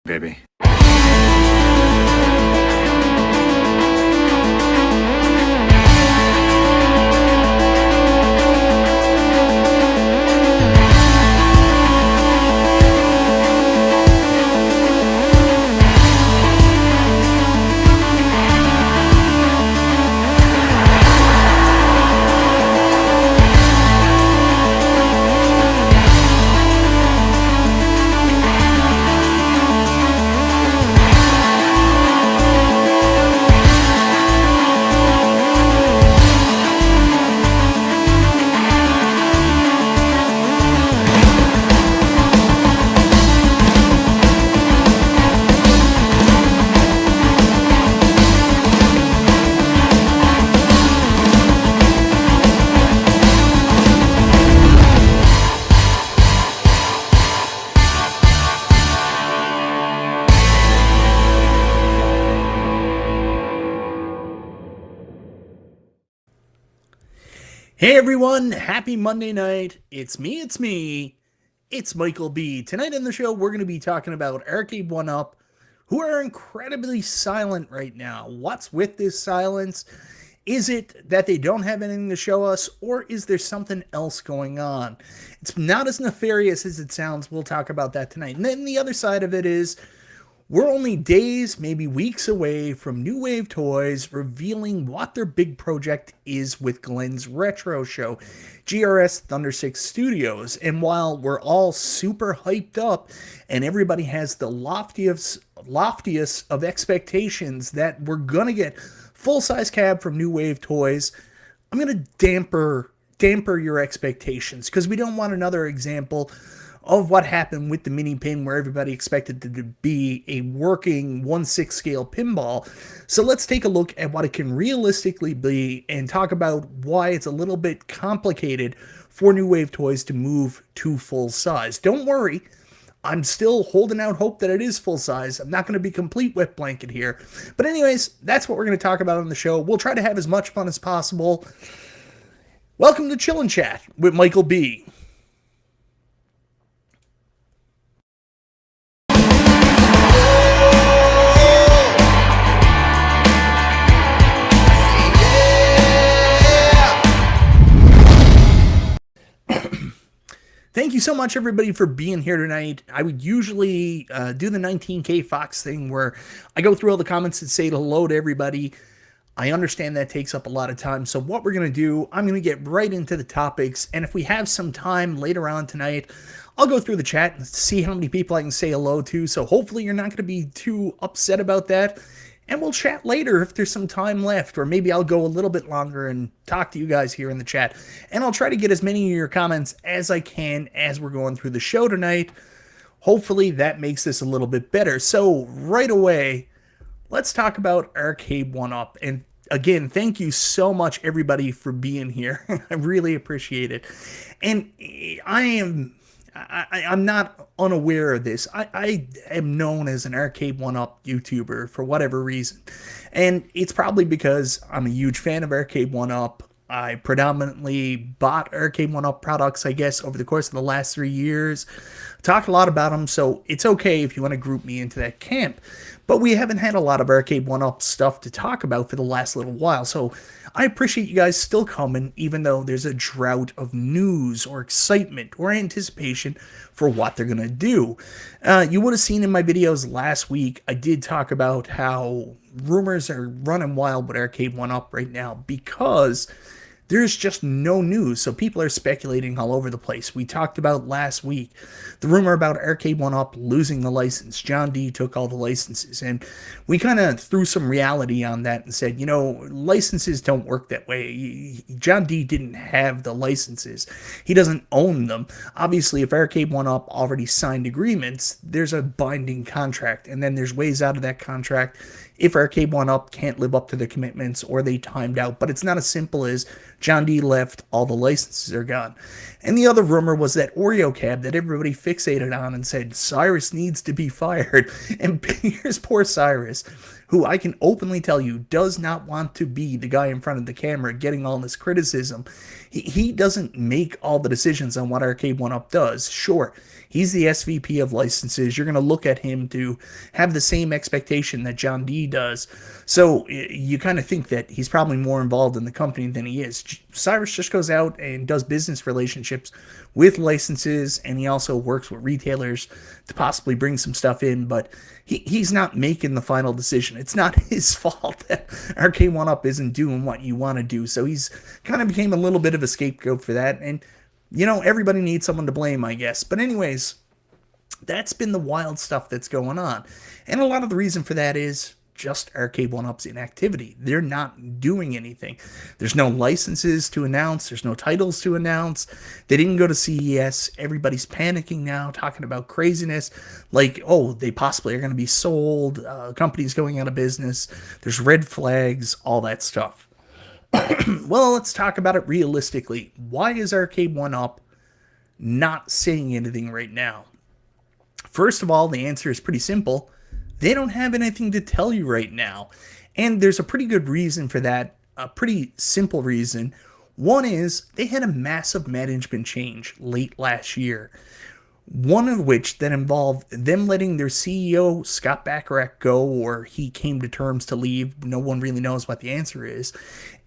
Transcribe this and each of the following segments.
baby. Hey everyone, happy Monday night. It's me. It's Michael B. Tonight on the show, we're going to be talking about Arcade1Up, who are incredibly silent right now. What's with this silence? Is it that they don't have anything to show us, or is there something else going on? It's not as nefarious as it sounds. We'll talk about that tonight. And then the other side of it is, we're only days, maybe weeks away from New Wave Toys revealing what their big project is with Glen's retro show, GRS Thunder 6 Studios. And while we're all super hyped up and everybody has the loftiest of expectations that we're going to get full-size cab from New Wave Toys, I'm going to damper your expectations because we don't want another example of what happened with the mini pin where everybody expected it to be a working 1/6 scale pinball. So let's take a look at what it can realistically be and talk about why it's a little bit complicated for New Wave Toys to move to full size. Don't worry, I'm still holding out hope that it is full size. I'm not going to be complete wet blanket here. But anyways, that's what we're going to talk about on the show. We'll try to have as much fun as possible. Welcome to Chillin' Chat with Michael B. Thank you so much, everybody, for being here tonight. I would usually do the 19K Fox thing where I go through all the comments and say hello to everybody. I understand that takes up a lot of time. So what we're going to do, I'm going to get right into the topics. And if we have some time later on tonight, I'll go through the chat and see how many people I can say hello to. So hopefully you're not going to be too upset about that. And we'll chat later if there's some time left, or maybe I'll go a little bit longer and talk to you guys here in the chat. And I'll try to get as many of your comments as I can as we're going through the show tonight. Hopefully that makes this a little bit better. So right away, let's talk about Arcade1Up. And again, thank you so much, everybody, for being here. I really appreciate it. And I'm not unaware of this. I am known as an Arcade1Up YouTuber for whatever reason. And it's probably because I'm a huge fan of Arcade1Up. I predominantly bought Arcade1Up products, I guess, over the course of the last 3 years. Talked a lot about them, so it's okay if you want to group me into that camp. But we haven't had a lot of Arcade1Up stuff to talk about for the last little while, so I appreciate you guys still coming, even though there's a drought of news or excitement or anticipation for what they're going to do. You would have seen in my videos last week, I did talk about how rumors are running wild with Arcade1Up right now because there's just no news, so people are speculating all over the place. We talked about last week the rumor about Arcade1Up losing the license. John D took all the licenses, and we kind of threw some reality on that and said, you know, licenses don't work that way. John D didn't have the licenses. He doesn't own them. Obviously, if Arcade1Up already signed agreements, there's a binding contract, and then there's ways out of that contract if Arcade1Up can't live up to their commitments or they timed out. But it's not as simple as John D left, all the licenses are gone. And the other rumor was that Oreo cab that everybody fixated on and said, Cyrus needs to be fired. And here's poor Cyrus. who I can openly tell you does not want to be the guy in front of the camera getting all this criticism. He doesn't make all the decisions on what Arcade1Up does. Sure, he's the SVP of licenses. You're going to look at him to have the same expectation that John D does. So you kind of think that he's probably more involved in the company than he is. Cyrus just goes out and does business relationships with licenses, and he also works with retailers to possibly bring some stuff in, but he's not making the final decision. It's not his fault that Arcade1Up isn't doing what you want to do, so he's kind of became a little bit of a scapegoat for that, and, you know, everybody needs someone to blame, I guess. But anyways, that's been the wild stuff that's going on, and a lot of the reason for that is just Arcade1Up's inactivity. They're not doing anything. There's no licenses to announce. There's no titles to announce. They didn't go to CES. Everybody's panicking now, talking about craziness, like, oh, they possibly are going to be sold. Companies going out of business. There's red flags, all that stuff. Well, let's talk about it realistically. Why is Arcade1Up not saying anything right now? First of all, the answer is pretty simple. They don't have anything to tell you right now. And there's a pretty good reason for that, a pretty simple reason. One is they had a massive management change late last year. One of which that involved them letting their CEO, Scott Bacharach, go, or he came to terms to leave. No one really knows what the answer is.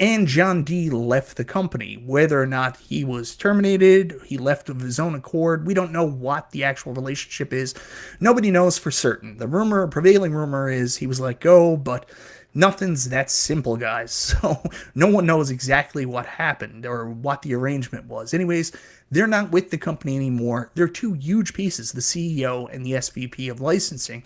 And John D left the company. Whether or not he was terminated, he left of his own accord, we don't know what the actual relationship is. Nobody knows for certain. The prevailing rumor is he was let go, but nothing's that simple, guys. So no one knows exactly what happened or what the arrangement was. Anyways, they're not with the company anymore. They're two huge pieces, the CEO and the SVP of licensing.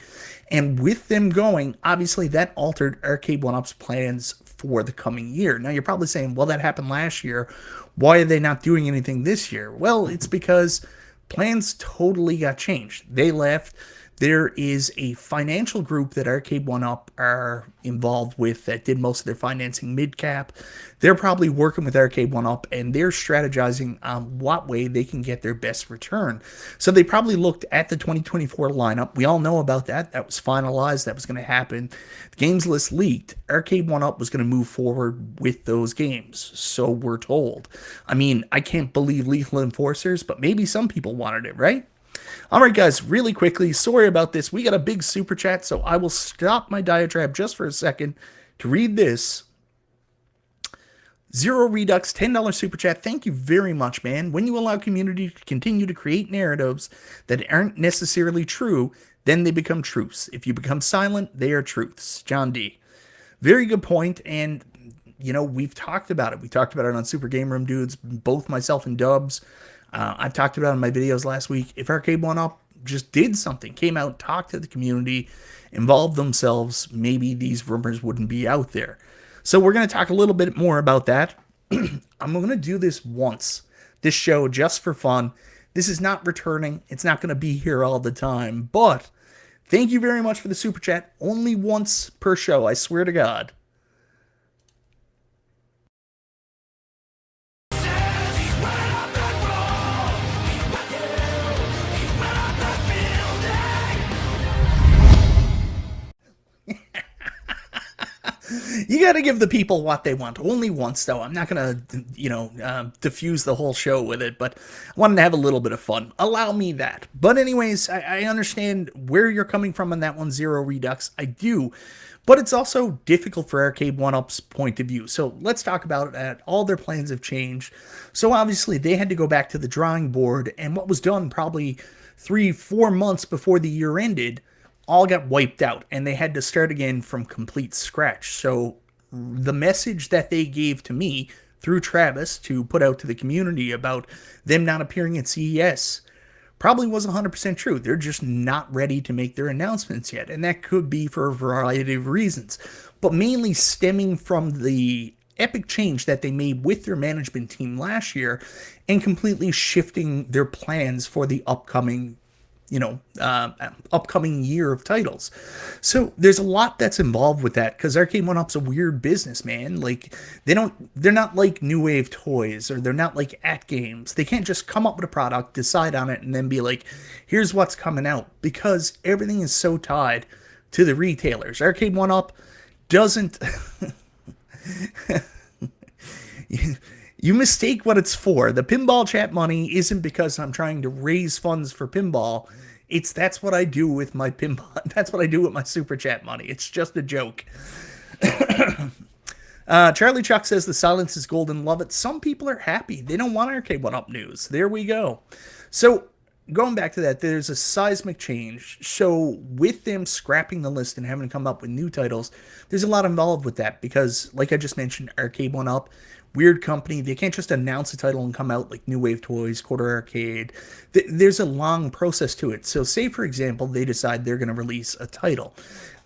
And with them going, obviously that altered Arcade1Up's plans for the coming year. Now you're probably saying, well, that happened last year. Why are they not doing anything this year? Well, it's because plans totally got changed. They left. There is a financial group that Arcade1Up are involved with that did most of their financing mid-cap. They're probably working with Arcade1Up, and they're strategizing on what way they can get their best return. So they probably looked at the 2024 lineup. We all know about that. That was finalized. That was going to happen. The games list leaked. Arcade1Up was going to move forward with those games, so we're told. I mean, I can't believe Lethal Enforcers, but maybe some people wanted it, right? Alright guys, really quickly, sorry about this. We got a big super chat, so I will stop my diatribe just for a second to read this. Zero Redux, $10 super chat. Thank you very much, man. When you allow community to continue to create narratives that aren't necessarily true, then they become truths. If you become silent, they are truths. John D. Very good point, and you know, we've talked about it. We talked about it on Super Game Room Dudes, both myself and Dubs. I've talked about it in my videos last week. If Arcade1Up just did something, came out, talked to the community, involved themselves, maybe these rumors wouldn't be out there. So we're going to talk a little bit more about that. I'm going to do this once, this show, just for fun. This is not returning. It's not going to be here all the time. But thank you very much for the super chat. Only once per show, I swear to God. You got to give the people what they want. Only once, though. I'm not going to, diffuse the whole show with it, but I wanted to have a little bit of fun. Allow me that. But anyways, I understand where you're coming from on that one, Zero Redux. I do. But it's also difficult for Arcade1Up's point of view. So let's talk about it. All their plans have changed. So obviously, they had to go back to the drawing board. And what was done probably 3-4 months before the year ended all got wiped out, and they had to start again from complete scratch. So the message that they gave to me through Travis to put out to the community about them not appearing at CES probably was 100% true. They're just not ready to make their announcements yet, and that could be for a variety of reasons, but mainly stemming from the epic change that they made with their management team last year and completely shifting their plans for the upcoming year of titles. So there's a lot that's involved with that, because Arcade1Up's a weird business, man. Like, they're not like New Wave Toys, or they're not like AtGames. They can't just come up with a product, decide on it, and then be like, here's what's coming out, because everything is so tied to the retailers. Arcade1Up doesn't... You mistake what it's for. The pinball chat money isn't because I'm trying to raise funds for pinball. That's what I do with my pinball. That's what I do with my super chat money. It's just a joke. Charlie Chuck says the silence is golden. Love it. Some people are happy. They don't want Arcade1Up news. There we go. So going back to that, there's a seismic change. So with them scrapping the list and having to come up with new titles, there's a lot involved with that because, like I just mentioned, Arcade1Up, weird company. They can't just announce a title and come out like New Wave Toys, Quarter Arcade. There's a long process to it. So say, for example, they decide they're going to release a title.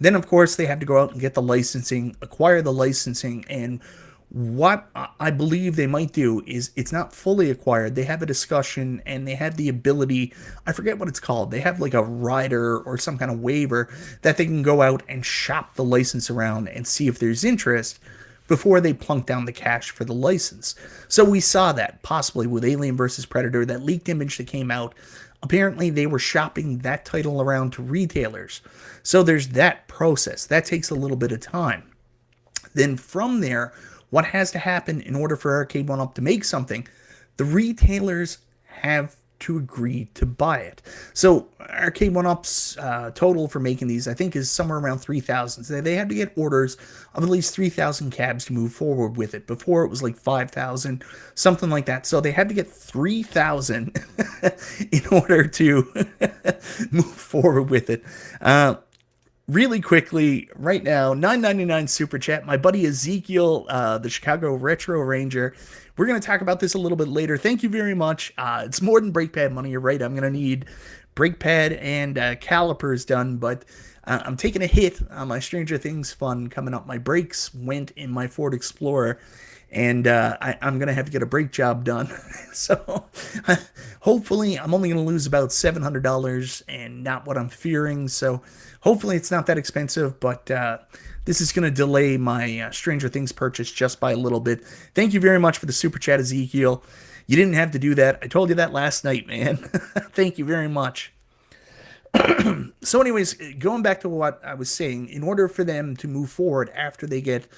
Then, of course, they have to go out and get the licensing, acquire the licensing, and what I believe they might do is it's not fully acquired. They have a discussion and they have the ability, I forget what it's called. They have like a rider or some kind of waiver that they can go out and shop the license around and see if there's interest before they plunk down the cash for the license. So we saw that possibly with Alien vs. Predator, that leaked image that came out. Apparently they were shopping that title around to retailers. So there's that process. That takes a little bit of time. Then from there, what has to happen in order for Arcade1Up to make something? The retailers have to agree to buy it. So Arcade1Up's total for making these, I think, is somewhere around 3,000. So they had to get orders of at least 3,000 cabs to move forward with it. Before it was like 5,000, something like that. So they had to get 3,000 in order to move forward with it. Really quickly, right now, $9.99 Super Chat. My buddy Ezekiel, the Chicago Retro Ranger. We're going to talk about this a little bit later. Thank you very much. It's more than brake pad money. You're right. I'm going to need brake pad and calipers done, but I'm taking a hit on my Stranger Things fun coming up. My brakes went in my Ford Explorer, and I'm going to have to get a brake job done. So hopefully I'm only going to lose about $700 and not what I'm fearing. So hopefully it's not that expensive, but this is going to delay my Stranger Things purchase just by a little bit. Thank you very much for the Super Chat, Ezekiel. You didn't have to do that. I told you that last night, man. Thank you very much. So anyways, going back to what I was saying, in order for them to move forward after they get,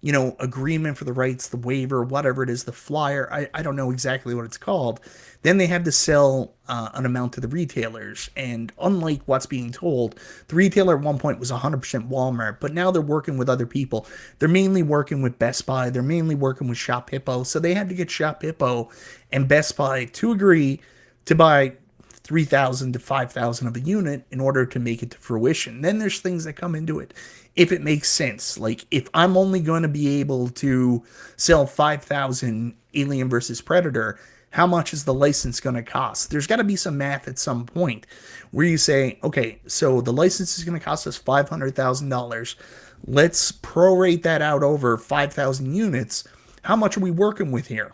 agreement for the rights, the waiver, whatever it is, the flyer, I don't know exactly what it's called, then they have to sell an amount to the retailers. And unlike what's being told, the retailer at one point was 100% Walmart, but now they're working with other people. They're mainly working with Best Buy. They're mainly working with Shop Hippo. So they had to get Shop Hippo and Best Buy to agree to buy 3,000 to 5,000 of a unit in order to make it to fruition. Then there's things that come into it. If it makes sense, like if I'm only going to be able to sell 5,000 Alien vs. Predator, how much is the license going to cost? There's got to be some math at some point where you say, okay, so the license is going to cost us $500,000. Let's prorate that out over 5,000 units. How much are we working with here?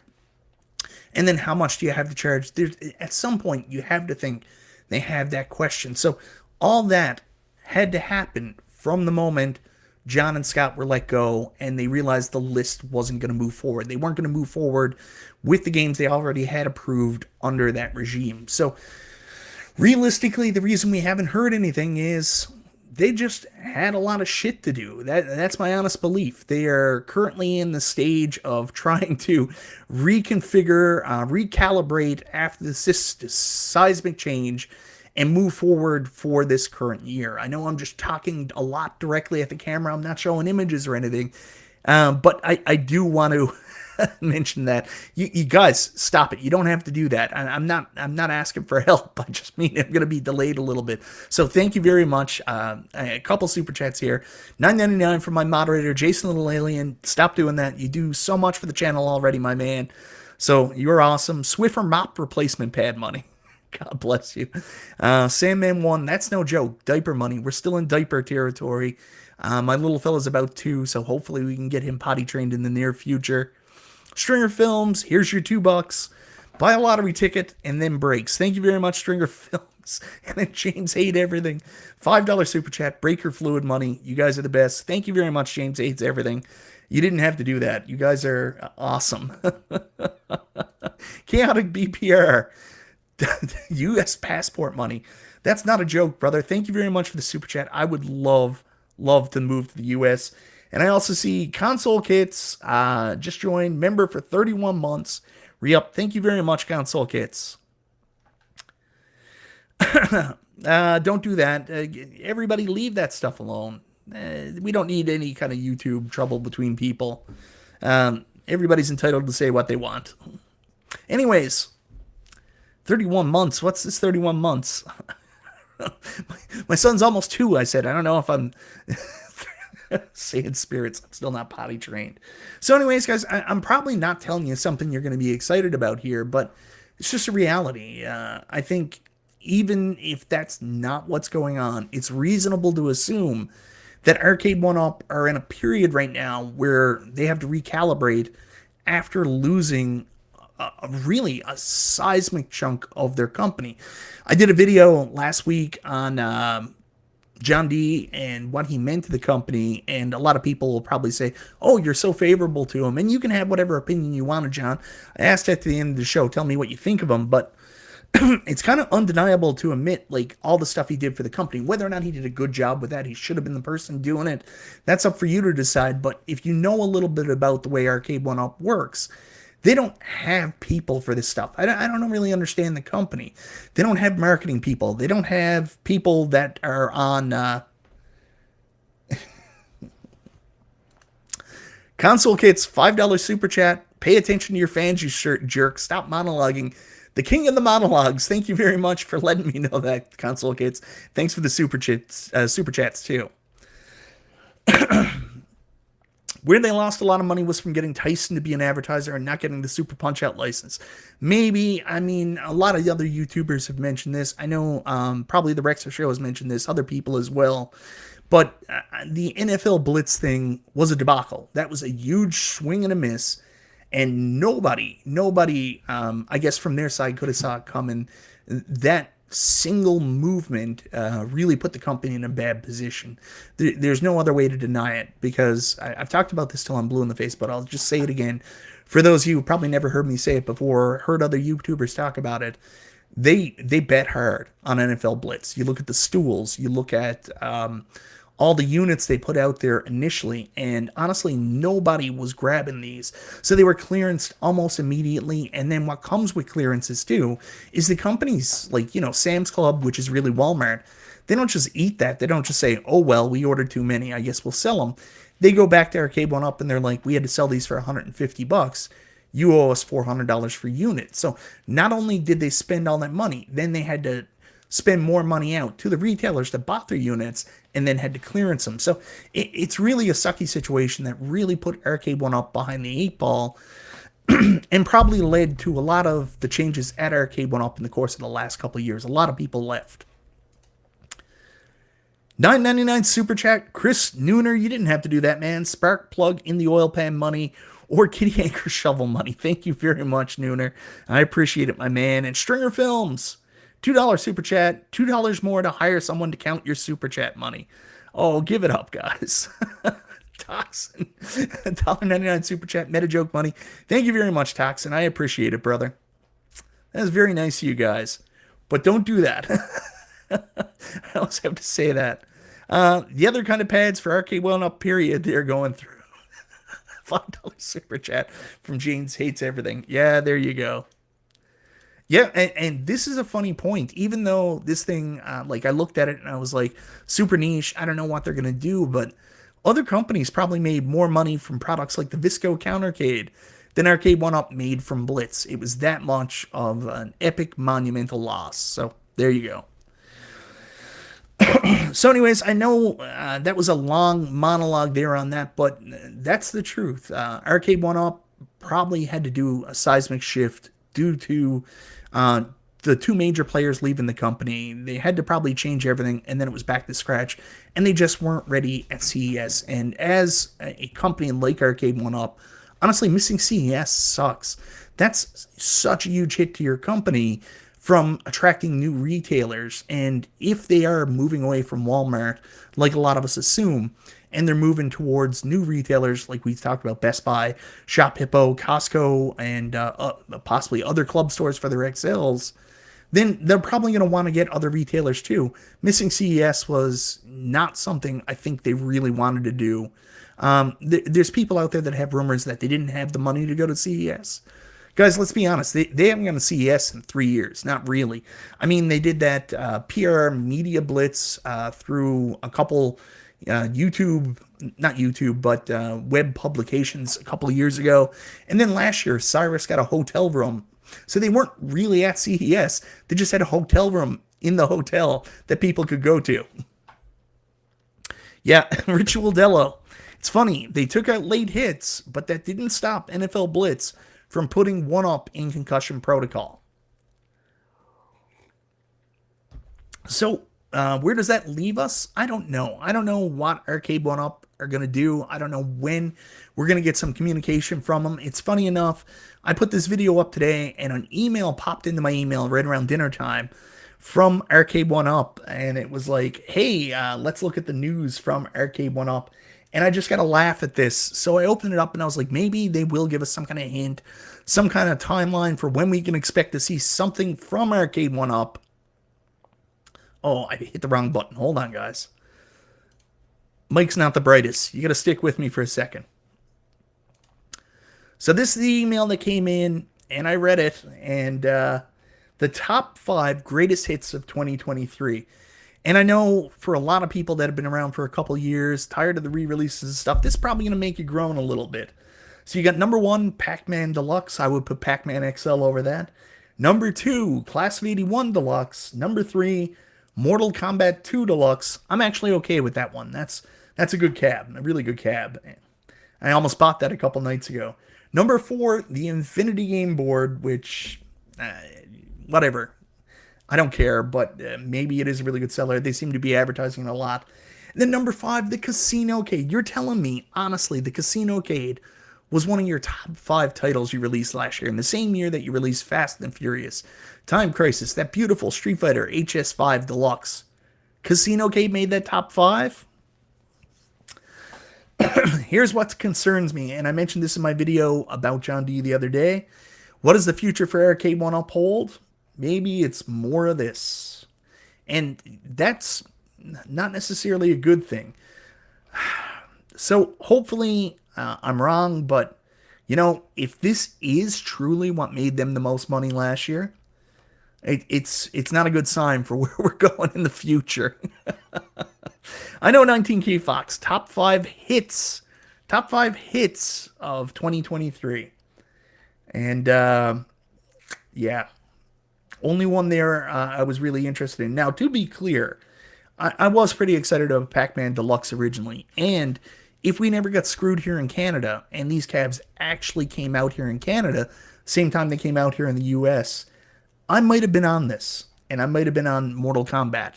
And then how much do you have to charge? At some point, you have to think they have that question. So all that had to happen from the moment John and Scott were let go and they realized the list wasn't going to move forward. They weren't going to move forward with the games they already had approved under that regime. So realistically, the reason we haven't heard anything is they just had a lot of shit to do. That's my honest belief. They are currently in the stage of trying to reconfigure, recalibrate after this seismic change and move forward for this current year. I know I'm just talking a lot directly at the camera. I'm not showing images or anything. But I do want to mention that. You guys, stop it. You don't have to do that. I'm not asking for help. I just mean I'm going to be delayed a little bit. So thank you very much. A couple super chats here. $9.99 from my moderator, Jason Little Alien. Stop doing that. You do so much for the channel already, my man. So you're awesome. Swiffer mop replacement pad money. God bless you. Sandman 1, that's no joke. Diaper money. We're still in diaper territory. My little fella's about 2, so hopefully we can get him potty trained in the near future. Stringer Films, here's your $2. Buy a lottery ticket and then breaks. Thank you very much, Stringer Films. And then James Hate Everything. $5 super chat, breaker fluid money. You guys are the best. Thank you very much, James Hates Everything. You didn't have to do that. You guys are awesome. Chaotic BPR. U.S. passport money. That's not a joke, brother. Thank you very much for the super chat. I would love love to move to the US. And I also see Console Kits just joined, member for 31 months. Re-up. Thank you very much, Console Kits. Don't do that. Everybody leave that stuff alone. We don't need any kind of YouTube trouble between people. Everybody's entitled to say what they want. Anyways, 31 months. What's this 31 months? My son's almost 2, I said. I don't know if I'm saying spirits. I'm still not potty trained. So anyways, guys, I'm probably not telling you something you're going to be excited about here, but it's just a reality. I think even if that's not what's going on, it's reasonable to assume that Arcade1Up are in a period right now where they have to recalibrate after losing really a seismic chunk of their company. I did a video last week on John D and what he meant to the company, and a lot of people will probably say, oh, you're so favorable to him, and you can have whatever opinion you want of John. I asked at the end of the show, tell me what you think of him, but it's kind of undeniable to admit, like, all the stuff he did for the company. Whether or not he did a good job with that, he should have been the person doing it. That's up for you to decide. But if you know a little bit about the way Arcade1Up works, they don't have people for this stuff. I don't really understand the company. They don't have marketing people. They don't have people that are on Console Kits, $5 super chat. Pay attention to your fans, you jerk. Stop monologuing. The king of the monologues. Thank you very much for letting me know that, Console Kids. Thanks for the super chats too. Where they lost a lot of money was from getting Tyson to be an advertiser and not getting the Super Punch-Out license. Maybe, I mean, a lot of other YouTubers have mentioned this. I know probably the Rexer Show has mentioned this, other people as well. But the NFL Blitz thing was a debacle. That was a huge swing and a miss. And nobody, I guess from their side could have saw it coming. That single movement really put the company in a bad position. There's no other way to deny it, because I've talked about this till I'm blue in the face, but I'll just say it again. For those of you who probably never heard me say it before, heard other YouTubers talk about it, they bet hard on NFL Blitz. You look at the stools, you look at all the units they put out there initially, and honestly, nobody was grabbing these. So they were clearanced almost immediately, and then what comes with clearances too is the companies like, Sam's Club, which is really Walmart, they don't just eat that. They don't just say, oh, well, we ordered too many, I guess we'll sell them. They go back to Arcade1Up and they're like, we had to sell these for $150. You owe us $400 for units. So not only did they spend all that money, then they had to spend more money out to the retailers that bought their units and then had to clearance them. So it's really a sucky situation that really put Arcade1Up behind the 8 ball and probably led to a lot of the changes at Arcade1Up in the course of the last couple of years. A lot of people left. $9.99 super chat. Chris Nooner, you didn't have to do that, man. Spark plug in the oil pan money or kitty anchor shovel money. Thank you very much, Nooner. I appreciate it, my man. And Stringer Films, $2 super chat, $2 more to hire someone to count your super chat money. Oh, give it up, guys. Toxin, $1.99 super chat, meta joke money. Thank you very much, Toxin. I appreciate it, brother. That is very nice of you guys. But don't do that. I always have to say that. The other kind of pads for Arcade1Up period they're going through. $5 super chat from James Hates Everything. Yeah, there you go. Yeah, and this is a funny point. Even though this thing, I looked at it and I was like, super niche, I don't know what they're going to do, but other companies probably made more money from products like the Visco Countercade than Arcade1Up made from Blitz. It was that much of an epic, monumental loss. So, there you go. So anyways, I know that was a long monologue there on that, but that's the truth. Arcade1Up probably had to do a seismic shift due to the two major players leaving the company. They had to probably change everything, and then it was back to scratch, and they just weren't ready at CES. And as a company like Arcade1Up, honestly, missing CES sucks. That's such a huge hit to your company from attracting new retailers. And if they are moving away from Walmart, like a lot of us assume, and they're moving towards new retailers like we talked about, Best Buy, Shop Hippo, Costco, and possibly other club stores for their XLs, then they're probably going to want to get other retailers too. Missing CES was not something I think they really wanted to do. There's people out there that have rumors that they didn't have the money to go to CES. Guys, let's be honest. They haven't gone to CES in 3 years. Not really. I mean, they did that PR media blitz through a couple YouTube, not YouTube, but web publications a couple of years ago. And then last year, Cyrus got a hotel room. So they weren't really at CES. They just had a hotel room in the hotel that people could go to. Yeah, Ritual Dello. It's funny. They took out late hits, but that didn't stop NFL Blitz from putting 1UP in concussion protocol. So where does that leave us? I don't know. I don't know what Arcade1Up are going to do. I don't know when we're going to get some communication from them. It's funny enough, I put this video up today and an email popped into my email right around dinner time from Arcade1Up, and it was like, hey, let's look at the news from Arcade1Up. And I just got to laugh at this. So I opened it up and I was like, maybe they will give us some kind of hint, some kind of timeline for when we can expect to see something from Arcade1Up. Oh, I hit the wrong button. Hold on, guys. Mike's not the brightest. You got to stick with me for a second. So this is the email that came in, and I read it, and the top 5 greatest hits of 2023. And I know for a lot of people that have been around for a couple years, tired of the re-releases and stuff, this is probably going to make you groan a little bit. So you got number 1, Pac-Man Deluxe. I would put Pac-Man XL over that. Number 2, Class of 81 Deluxe. Number 3, Mortal Kombat 2 Deluxe. I'm actually okay with that one. That's a good cab, a really good cab. I almost bought that a couple nights ago. Number 4, the Infinity Game Board, which, whatever. I don't care, but maybe it is a really good seller. They seem to be advertising it a lot. And then number 5, the Casino Cade. You're telling me, honestly, the Casino Cade was one of your top 5 titles you released last year, in the same year that you released Fast and Furious, Time Crisis, that beautiful Street Fighter HS5 Deluxe. Casino Cade made that top 5? Here's what concerns me, and I mentioned this in my video about John D the other day. What does the future for Arcade1Up hold? Maybe it's more of this. And that's not necessarily a good thing. So hopefully I'm wrong, but you know, if this is truly what made them the most money last year, it's not a good sign for where we're going in the future. I know 19K Fox, top 5 hits of 2023. And yeah, only one there I was really interested in. Now, to be clear, I was pretty excited about Pac-Man Deluxe originally. And if we never got screwed here in Canada, and these cabs actually came out here in Canada, same time they came out here in the US, I might have been on this. And I might have been on Mortal Kombat.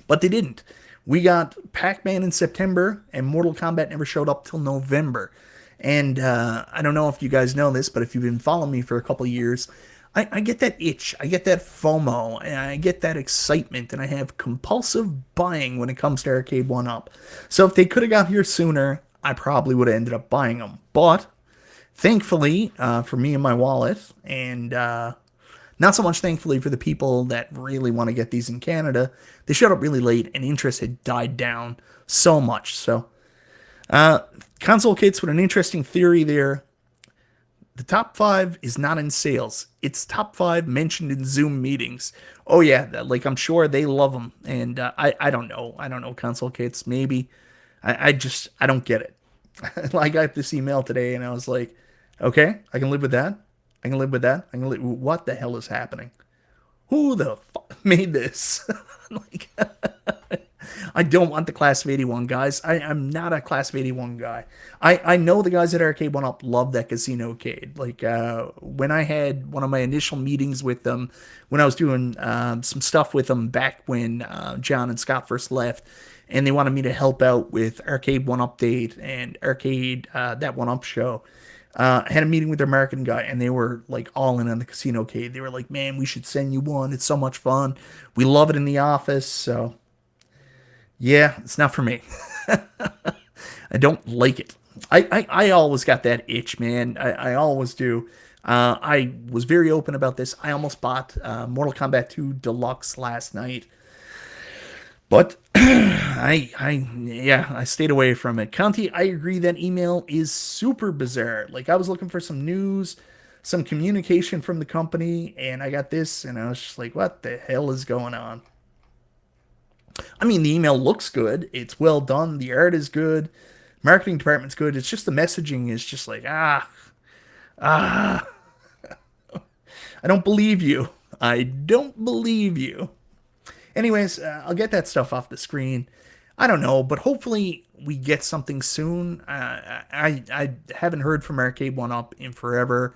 But they didn't. We got Pac-Man in September, and Mortal Kombat never showed up till November. And I don't know if you guys know this, but if you've been following me for a couple years, I get that itch, I get that FOMO, and I get that excitement, and I have compulsive buying when it comes to Arcade1Up. So if they could have got here sooner, I probably would have ended up buying them. But thankfully, for me and my wallet, and not so much thankfully for the people that really want to get these in Canada, they showed up really late, and interest had died down so much. So console kits with an interesting theory there. The top 5 is not in sales. It's top 5 mentioned in Zoom meetings. Oh yeah, like I'm sure they love them. And I don't know. I don't know console kits. Maybe. I don't get it. I got this email today and I was like, okay, I can live with that. I can live with that. I can live. What the hell is happening? Who the fuck made this? Like, I don't want the Class of 81 guys. I'm not a Class of 81 guy. I know the guys at Arcade1Up love that Casino Cade. Like, when I had one of my initial meetings with them, when I was doing some stuff with them back when John and Scott first left, and they wanted me to help out with Arcade1 Update and Arcade, that 1UP show. I had a meeting with their marketing guy, and they were like all in on the Casino Cade. They were like, man, we should send you one. It's so much fun. We love it in the office. So yeah, it's not for me. I don't like it. I always got that itch, man. I always do. I was very open about this. I almost bought Mortal Kombat 2 Deluxe last night, but I stayed away from it. Conti, I agree that email is super bizarre. Like, I was looking for some news, some communication from the company, and I got this, and I was just like, what the hell is going on? I mean, the email looks good. It's well done. The art is good. Marketing department's good. It's just the messaging is just like, I don't believe you. I don't believe you. Anyways, I'll get that stuff off the screen. I don't know, but hopefully we get something soon. I haven't heard from Arcade1Up in forever,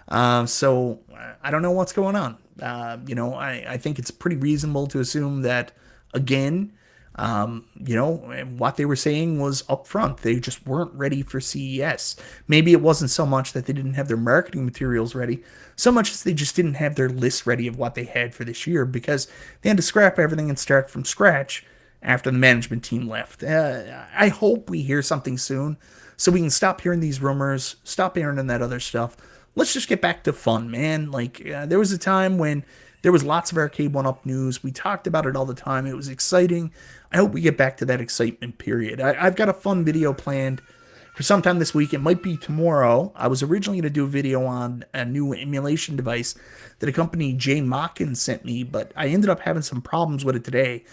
so I don't know what's going on. I think it's pretty reasonable to assume that, again, what they were saying was upfront. They just weren't ready for CES. Maybe it wasn't so much that they didn't have their marketing materials ready, so much as they just didn't have their list ready of what they had for this year, because they had to scrap everything and start from scratch after the management team left. I hope we hear something soon so we can stop hearing these rumors, stop hearing that other stuff. Let's just get back to fun, man. Like, there was a time when there was lots of Arcade1Up news. We talked about it all the time. It was exciting. I hope we get back to that excitement period. I've got a fun video planned for sometime this week. It might be tomorrow. I was originally going to do a video on a new emulation device that a company, JMachen, sent me, but I ended up having some problems with it today.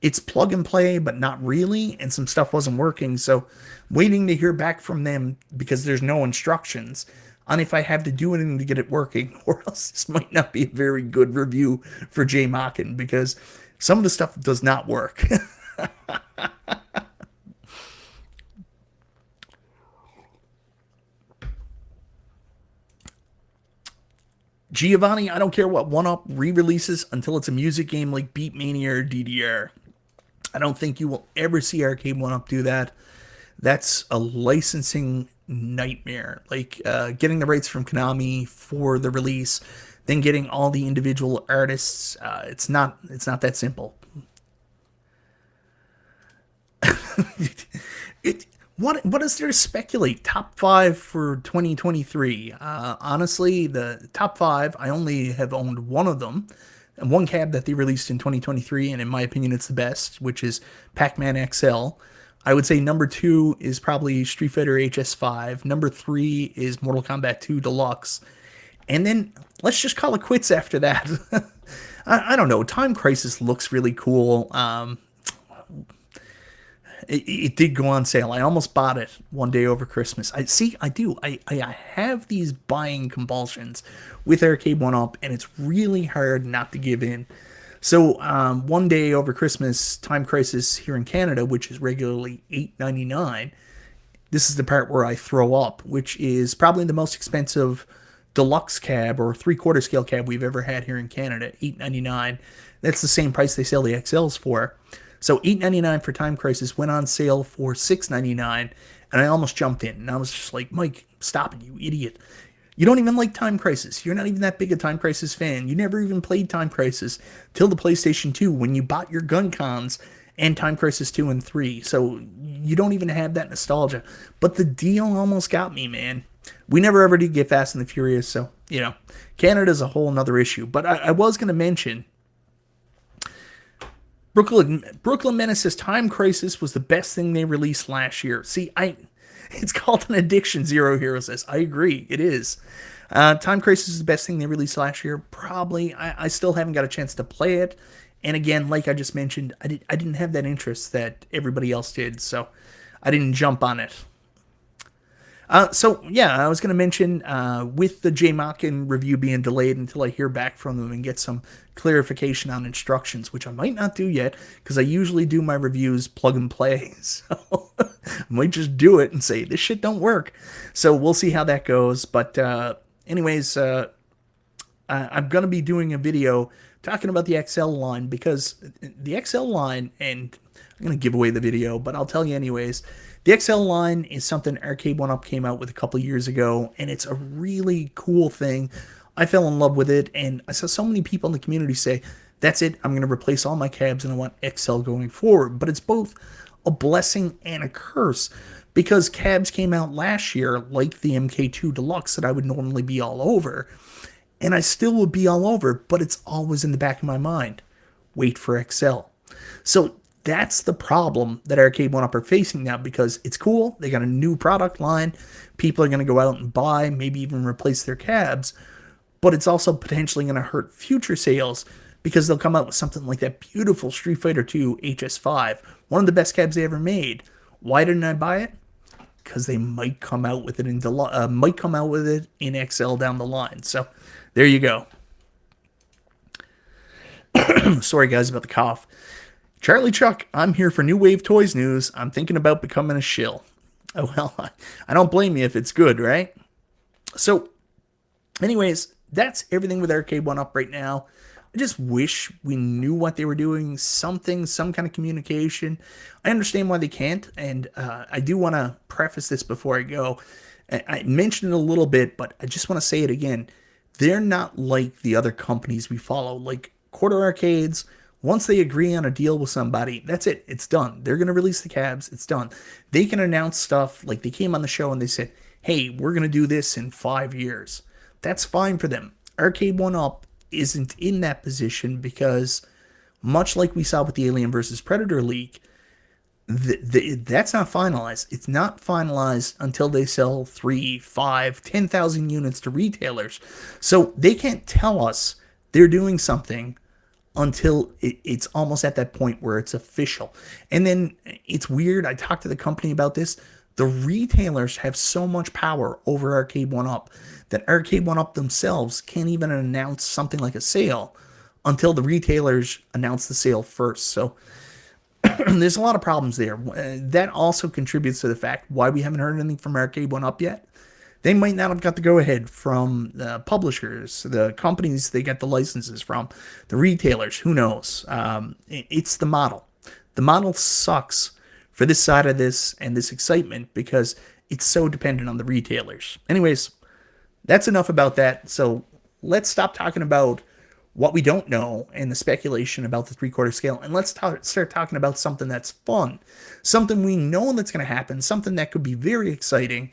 It's plug and play, but not really, and some stuff wasn't working, so waiting to hear back from them because there's no instructions on if I have to do anything to get it working, or else this might not be a very good review for JMachen, because some of the stuff does not work. Giovanni, I don't care what 1UP re-releases until it's a music game like Beatmania or DDR. I don't think you will ever see Arcade1Up do that. That's a licensing nightmare. Like, getting the rights from Konami for the release, then getting all the individual artists. It's not that simple. What is there to speculate? Top 5 for 2023. Honestly, the top 5, I only have owned one of them, and one cab that they released in 2023, and in my opinion, it's the best, which is Pac-Man XL. I would say number 2 is probably Street Fighter HS5. Number 3 is Mortal Kombat 2 Deluxe. And then let's just call it quits after that. I don't know. Time Crisis looks really cool. It did go on sale. I almost bought it one day over Christmas. I do. I have these buying compulsions with Arcade1Up, and it's really hard not to give in. So one day over Christmas, Time Crisis here in Canada, which is regularly $8.99, this is the part where I throw up, which is probably the most expensive deluxe cab or three-quarter scale cab we've ever had here in Canada, $8.99. That's the same price they sell the XLs for. So $8.99 for Time Crisis went on sale for $6.99, and I almost jumped in. And I was just like, Mike, stop it, you idiot. You don't even like Time Crisis. You're not even that big a Time Crisis fan. You never even played Time Crisis till the PlayStation 2 when you bought your Gun Cons and Time Crisis 2 and 3. So you don't even have that nostalgia. But the deal almost got me, man. We never ever did get Fast and the Furious, so, Canada's a whole nother issue. But I was going to mention, Brooklyn Menace says Time Crisis was the best thing they released last year. See, it's called an addiction, Zero Hero says. I agree, it is. Time Crisis is the best thing they released last year. Probably. I still haven't got a chance to play it. And again, like I just mentioned, I didn't have that interest that everybody else did, so I didn't jump on it. I was going to mention, with the JMachen review being delayed until I hear back from them and get some clarification on instructions, which I might not do yet, because I usually do my reviews plug and play, so I might just do it and say, this shit don't work. So we'll see how that goes, but anyways, I'm going to be doing a video talking about the XL line, because the XL line, and I'm going to give away the video, but I'll tell you anyways, the XL line is something Arcade1Up came out with a couple years ago, and it's a really cool thing. I fell in love with it, and I saw so many people in the community say, that's it, I'm going to replace all my cabs and I want XL going forward. But it's both a blessing and a curse, because cabs came out last year like the MK2 Deluxe that I would normally be all over, and I still would be all over, but it's always in the back of my mind. Wait for XL. So that's the problem that Arcade1Up are facing now, because it's cool. They got a new product line. People are going to go out and buy, maybe even replace their cabs, but it's also potentially going to hurt future sales because they'll come out with something like that beautiful Street Fighter II HS5, one of the best cabs they ever made. Why didn't I buy it? Because they might come out with it in XL down the line. So there you go. Sorry guys about the cough. Charlie Chuck, I'm here for New Wave Toys news. I'm thinking about becoming a shill. Oh well, I don't blame you if it's good, right? So anyways, that's everything with Arcade1Up right now. I just wish we knew what they were doing, some kind of communication. I understand why they can't, and I do want to preface this before I go. I mentioned it a little bit, but I just want to say it again. They're not like the other companies we follow, like Quarter Arcades. Once they agree on a deal with somebody, that's it. It's done. They're going to release the cabs. It's done. They can announce stuff, like they came on the show and they said, hey, we're going to do this in 5 years. That's fine for them. Arcade1Up isn't in that position because, much like we saw with the Alien vs. Predator leak, that's not finalized. It's not finalized until they sell 3, 5, 10,000 units to retailers. So they can't tell us they're doing something until it's almost at that point where it's official. And then it's weird. I talked to the company about this. The retailers have so much power over Arcade1Up that Arcade1Up themselves can't even announce something like a sale until the retailers announce the sale first. So there's a lot of problems there. That also contributes to the fact why we haven't heard anything from Arcade1Up yet. They might not have got the go-ahead from the publishers, the companies they get the licenses from, the retailers, who knows. It's the model. The model sucks for this side of this and this excitement because it's so dependent on the retailers. Anyways, that's enough about that. So let's stop talking about what we don't know and the speculation about the 3/4 scale, and let's start talking about something that's fun, something we know that's going to happen, something that could be very exciting.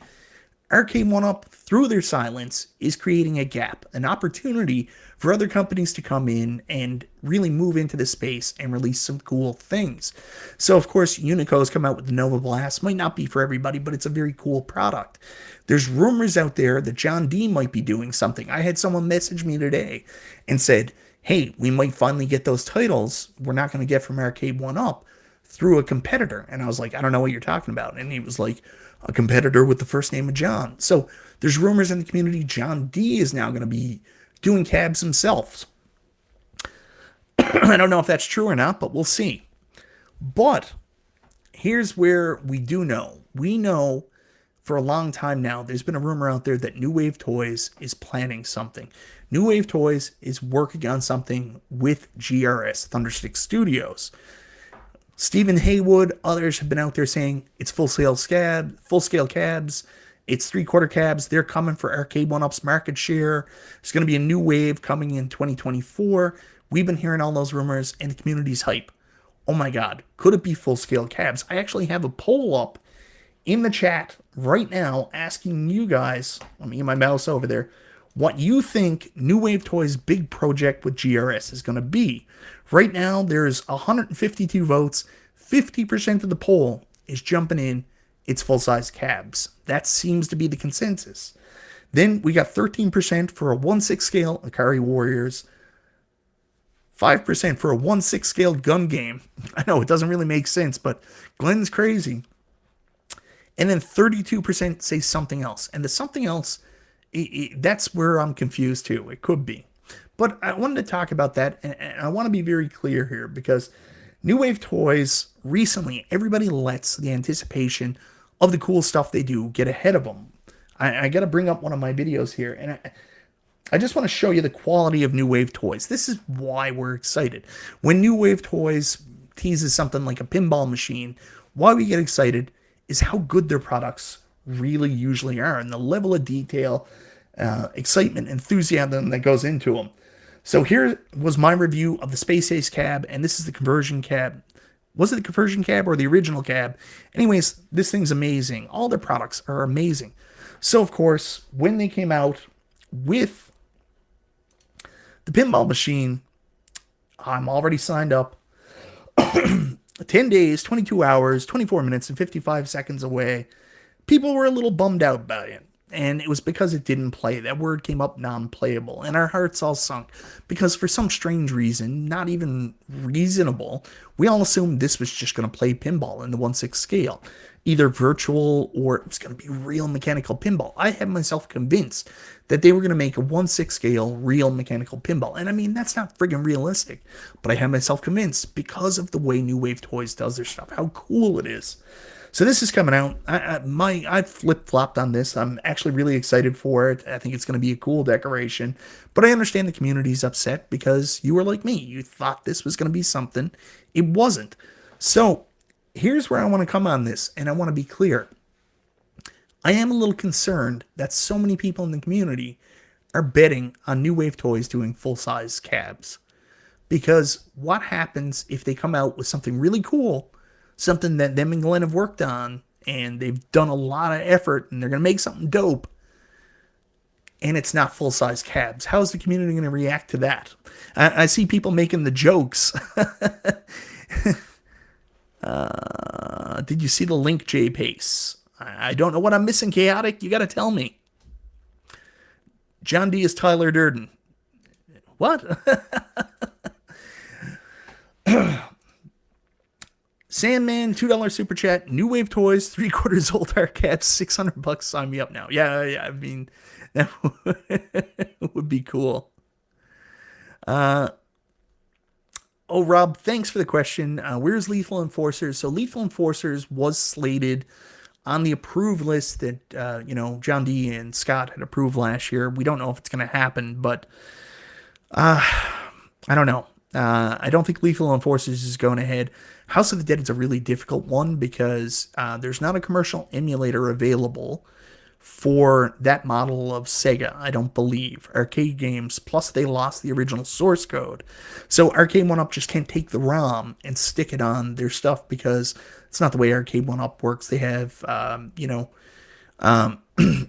Arcade1Up, through their silence, is creating a gap, an opportunity for other companies to come in and really move into the space and release some cool things. So, of course, Unico's come out with the Nova Blast. Might not be for everybody, but it's a very cool product. There's rumors out there that John D might be doing something. I had someone message me today and said, hey, we might finally get those titles we're not going to get from Arcade1Up through a competitor. And I was like, I don't know what you're talking about. And he was like, a competitor with the first name of John. So there's rumors in the community John D is now going to be doing cabs himself. I don't know if that's true or not, but we'll see. But here's where we do know. We know for a long time now, there's been a rumor out there that New Wave Toys is planning something. New Wave Toys is working on something with GRS, Thunderstick Studios. Stephen Haywood, others have been out there saying it's full-scale cabs, it's 3/4 cabs. They're coming for Arcade1Up's market share. There's going to be a new wave coming in 2024. We've been hearing all those rumors, and the community's hype. Oh my God, could it be full-scale cabs? I actually have a poll up in the chat right now asking you guys, let me get my mouse over there, what you think New Wave Toys' big project with GRS is going to be. Right now, there's 152 votes. 50% of the poll is jumping in. It's full-size cabs. That seems to be the consensus. Then we got 13% for a 1/6 scale Akari Warriors. 5% for a 1/6 scale gun game. I know it doesn't really make sense, but Glen's crazy. And then 32% say something else. And the something else, that's where I'm confused too. It could be. But I wanted to talk about that, and I want to be very clear here, because New Wave Toys, recently, everybody lets the anticipation of the cool stuff they do get ahead of them. I got to bring up one of my videos here, and I just want to show you the quality of New Wave Toys. This is why we're excited. When New Wave Toys teases something like a pinball machine, why we get excited is how good their products really usually are, and the level of detail, excitement, enthusiasm that goes into them. So here was my review of the Space Ace cab, and this is the conversion cab. Was it the conversion cab or the original cab? Anyways, this thing's amazing. All their products are amazing. So, of course, when they came out with the pinball machine, I'm already signed up. 10 days, 22 hours, 24 minutes, and 55 seconds away. People were a little bummed out by it. And it was because it didn't play. That word came up, non-playable. And our hearts all sunk. Because for some strange reason, not even reasonable, we all assumed this was just going to play pinball in the 1/6 scale. Either virtual or it was going to be real mechanical pinball. I had myself convinced that they were going to make a 1/6 scale real mechanical pinball. And I mean, that's not friggin' realistic. But I had myself convinced because of the way New Wave Toys does their stuff. How cool it is. So this is coming out. I flip-flopped on this. I'm actually really excited for it. I think it's going to be a cool decoration. But I understand the community's upset because you were like me. You thought this was going to be something. It wasn't. So here's where I want to come on this, and I want to be clear. I am a little concerned that so many people in the community are betting on New Wave Toys doing full-size cabs. Because what happens if they come out with something really cool, something that them and Glen have worked on, and they've done a lot of effort, and they're going to make something dope, and it's not full-size cabs? How's the community going to react to that? I see people making the jokes. Did you see the link, J Pace? I don't know what I'm missing, Chaotic. You got to tell me. John D is Tyler Durden. What? Sandman, $2 super chat. New Wave Toys, 3/4 old arcade, $600. Sign me up now. Yeah. I mean, that would be cool. Rob, thanks for the question. Where's Lethal Enforcers? So Lethal Enforcers was slated on the approved list that, John D and Scott had approved last year. We don't know if it's going to happen, but I don't know. I don't think Lethal Enforcers is going ahead. House of the Dead is a really difficult one because there's not a commercial emulator available for that model of Sega, I don't believe. Arcade Games, plus they lost the original source code. So Arcade1Up just can't take the ROM and stick it on their stuff because it's not the way Arcade1Up works. They have,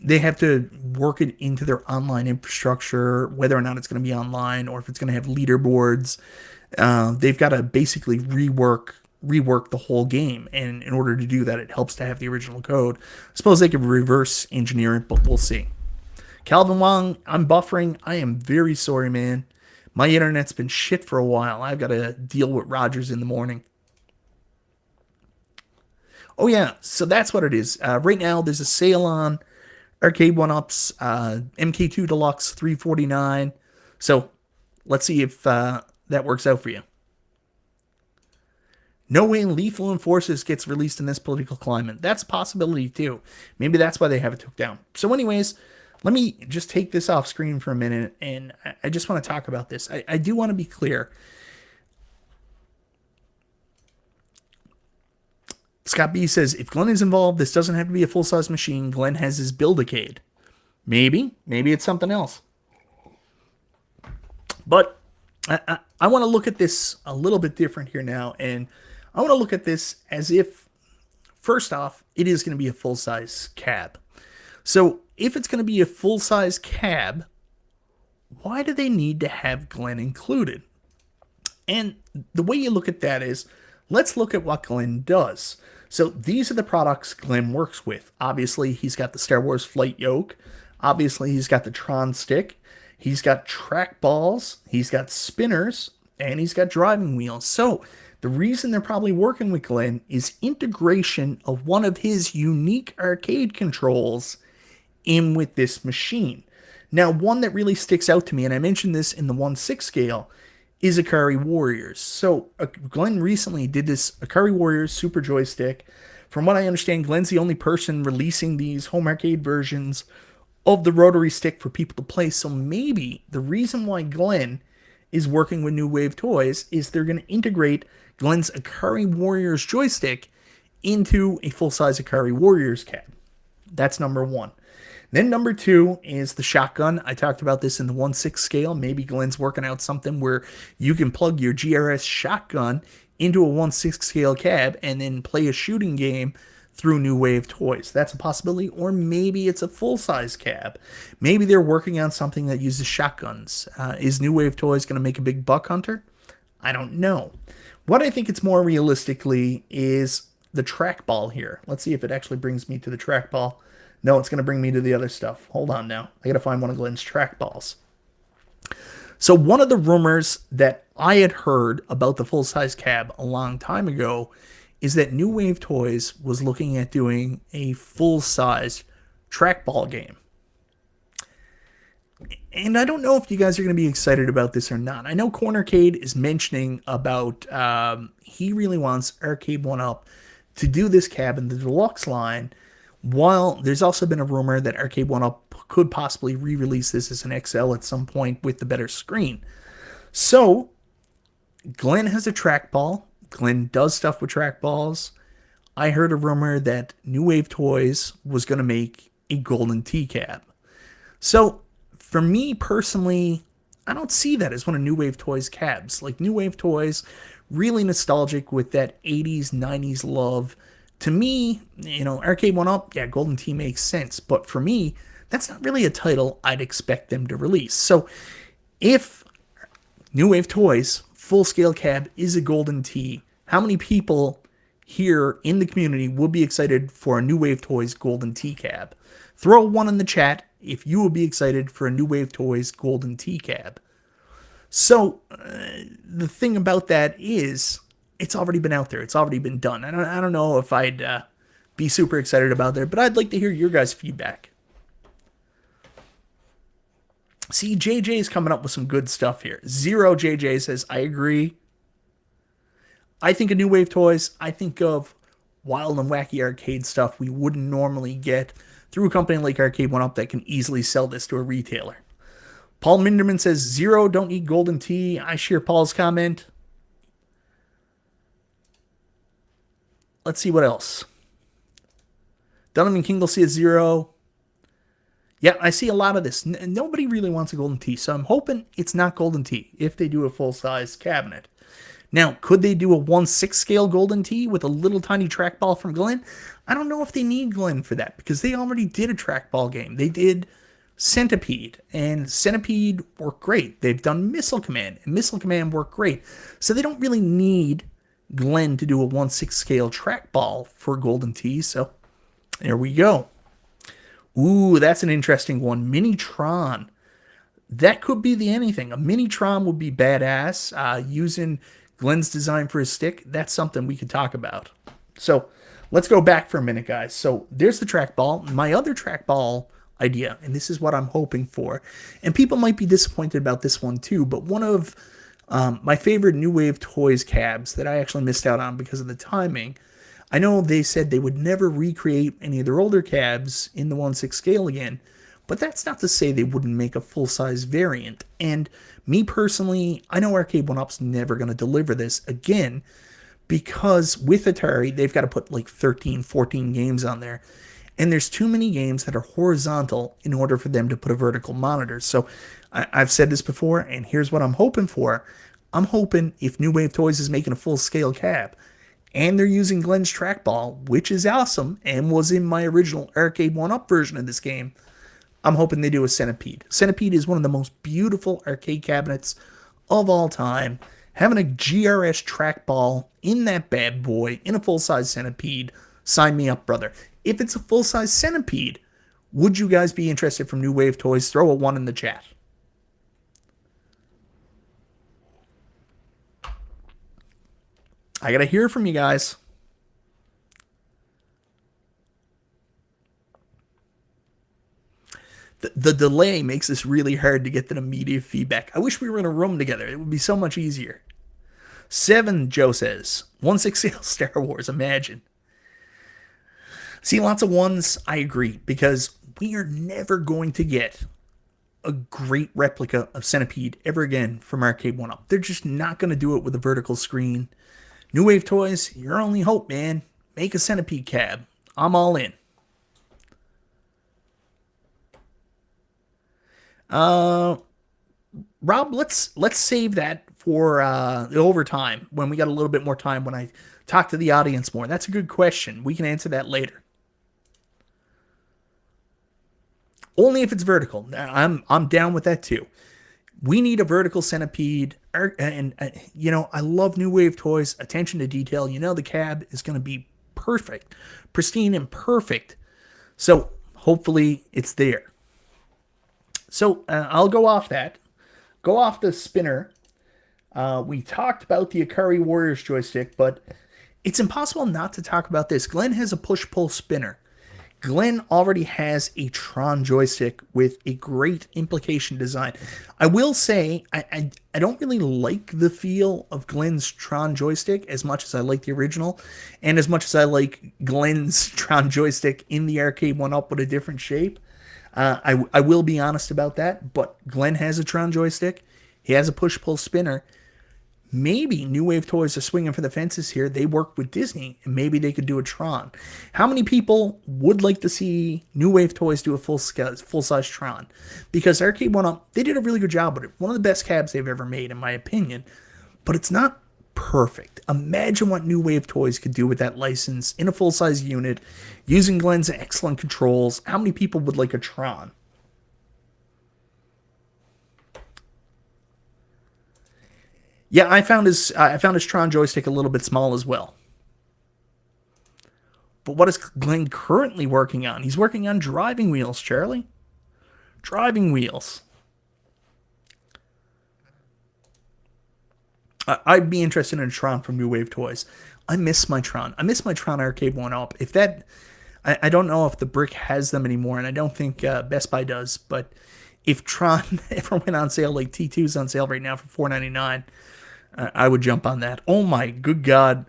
they have to work it into their online infrastructure, whether or not it's going to be online or if it's going to have leaderboards. They've got to basically rework the whole game, and in order to do that, it helps to have the original code. I suppose they could reverse engineer it, but we'll see. Calvin Wong, I'm buffering. I am very sorry, man. My internet's been shit for a while. I've got to deal with Rogers in the morning. Oh yeah, so that's what it is. Right now, there's a sale on Arcade1Up's MK2 Deluxe $349. So let's see if that works out for you. No way Lethal Enforcers gets released in this political climate. That's a possibility too. Maybe that's why they have it took down. So anyways, let me just take this off screen for a minute, and I just want to talk about this. I do want to be clear. Scott B says, if Glen is involved, this doesn't have to be a full-size machine. Glen has his Build-A-Cade. Maybe it's something else. But I want to look at this a little bit different here now, and I want to look at this as if, first off, it is going to be a full-size cab. So if it's going to be a full-size cab, why do they need to have Glen included? And the way you look at that is, let's look at what Glen does. So these are the products Glen works with. Obviously, he's got the Star Wars Flight Yoke. Obviously, he's got the Tron Stick. He's got track balls. He's got spinners. And he's got driving wheels. So the reason they're probably working with Glen is integration of one of his unique arcade controls in with this machine. Now, one that really sticks out to me, and I mentioned this in the 1/6 scale, is Akari Warriors. So Glen recently did this Akari Warriors Super Joystick. From what I understand, Glen's the only person releasing these home arcade versions of the rotary stick for people to play. So maybe the reason why Glen is working with New Wave Toys is they're going to integrate Glen's Akari Warriors joystick into a full-size Akari Warriors cab. That's number one. Then number 2 is the shotgun. I talked about this in the 1/6 scale. Maybe Glen's working out something where you can plug your GRS shotgun into a 1/6 scale cab and then play a shooting game through New Wave Toys. That's a possibility. Or maybe it's a full-size cab. Maybe they're working on something that uses shotguns. Is New Wave Toys going to make a big buck hunter? I don't know. What I think it's more realistically is the trackball here. Let's see if it actually brings me to the trackball. No, it's going to bring me to the other stuff. Hold on now. I got to find one of Glen's trackballs. So one of the rumors that I had heard about the full-size cab a long time ago is that New Wave Toys was looking at doing a full-size trackball game. And I don't know if you guys are going to be excited about this or not. I know Cornercade is mentioning about he really wants Arcade1Up to do this cab in the deluxe line, while there's also been a rumor that Arcade1Up could possibly re-release this as an XL at some point with the better screen. So, Glen has a trackball. Glen does stuff with trackballs. I heard a rumor that New Wave Toys was going to make a Golden Tee cab. So, for me personally, I don't see that as one of New Wave Toys cabs. Like, New Wave Toys, really nostalgic with that 80s, 90s love. To me, Arcade1Up, yeah, Golden Tee makes sense. But for me, that's not really a title I'd expect them to release. So, if New Wave Toys full-scale cab is a Golden Tee, how many people here in the community would be excited for a New Wave Toys Golden Tee cab? Throw a 1 in the chat if you would be excited for a New Wave Toys Golden Tee cab. So, the thing about that is, it's already been out there. It's already been done. I don't know if I'd be super excited about that, but I'd like to hear your guys' feedback. See, JJ's coming up with some good stuff here. Zero JJ says, I agree. I think of New Wave Toys. I think of wild and wacky arcade stuff we wouldn't normally get through a company like Arcade1Up that can easily sell this to a retailer. Paul Minderman says, Zero, don't need Golden Tee. I share Paul's comment. Let's see what else. Donovan Kingle says 0. Yeah, I see a lot of this. Nobody really wants a Golden Tee, so I'm hoping it's not Golden Tee if they do a full-size cabinet. Now, could they do a 1/6 scale Golden Tee with a little tiny trackball from Glen? I don't know if they need Glen for that, because they already did a trackball game. They did Centipede, and Centipede worked great. They've done Missile Command, and Missile Command worked great. So they don't really need Glen to do a 1/6 scale trackball for Golden Tee, so there we go. Ooh, that's an interesting one. Minitron. That could be the anything. A Minitron would be badass. Using Glen's design for his stick, that's something we could talk about. So let's go back for a minute, guys. So there's the trackball. My other trackball idea, and this is what I'm hoping for. And people might be disappointed about this one too, but one of my favorite New Wave Toys cabs that I actually missed out on because of the timing. I know they said they would never recreate any of their older cabs in the 1/6 scale again, but that's not to say they wouldn't make a full-size variant. And me personally, I know Arcade1Up's never going to deliver this again, because with Atari, they've got to put like 13, 14 games on there. And there's too many games that are horizontal in order for them to put a vertical monitor. So I've said this before, and here's what I'm hoping for. I'm hoping if New Wave Toys is making a full-scale cab, and they're using Glen's trackball, which is awesome, and was in my original Arcade1Up version of this game, I'm hoping they do a Centipede. Centipede is one of the most beautiful arcade cabinets of all time. Having a GRS trackball in that bad boy, in a full-size Centipede, sign me up, brother. If it's a full-size Centipede, would you guys be interested from New Wave Toys? Throw a 1 in the chat. I gotta hear from you guys. The delay makes this really hard to get that immediate feedback. I wish we were in a room together. It would be so much easier. 7, Joe says. 1/6 scale Star Wars, imagine. See, lots of 1s, I agree, because we are never going to get a great replica of Centipede ever again from Arcade1Up. They're just not going to do it with a vertical screen. New Wave Toys, your only hope, man. Make a Centipede cab. I'm all in. Uh, Rob, let's save that for the overtime when we got a little bit more time when I talk to the audience more. That's a good question. We can answer that later. Only if it's vertical. I'm down with that too. We need a vertical centipede. And you know, I love new wave toys. Attention to detail. You know, the cab is going to be perfect, pristine, and perfect. So hopefully it's there. So I'll go off that. Go off the spinner. We talked about the Akari Warriors joystick, but it's impossible not to talk about this. Glen has a push-pull spinner. Glen already has a Tron joystick with a great implication design. I will say, I don't really like the feel of Glen's Tron joystick as much as I like the original, and as much as I like Glen's Tron joystick in the Arcade1Up with a different shape. I will be honest about that, but Glen has a Tron joystick. He has a push-pull spinner. Maybe New Wave Toys are swinging for the fences here. They work with Disney, and maybe they could do a Tron. How many people would like to see New Wave Toys do a full-size Tron? Because Arcade1Up, they did a really good job with it. One of the best cabs they've ever made, in my opinion. But it's not perfect. Imagine what New Wave Toys could do with that license in a full-size unit, using Glen's excellent controls. How many people would like a Tron? Yeah, I found his Tron joystick a little bit small as well. But what is Glen currently working on? He's working on driving wheels, Charlie. Driving wheels. I'd be interested in a Tron from New Wave Toys. I miss my Tron. I miss my Tron Arcade1Up. If that, I don't know if the brick has them anymore, and I don't think Best Buy does. But if Tron ever went on sale, like T2's on sale right now for $4.99, I would jump on that. Oh my good God.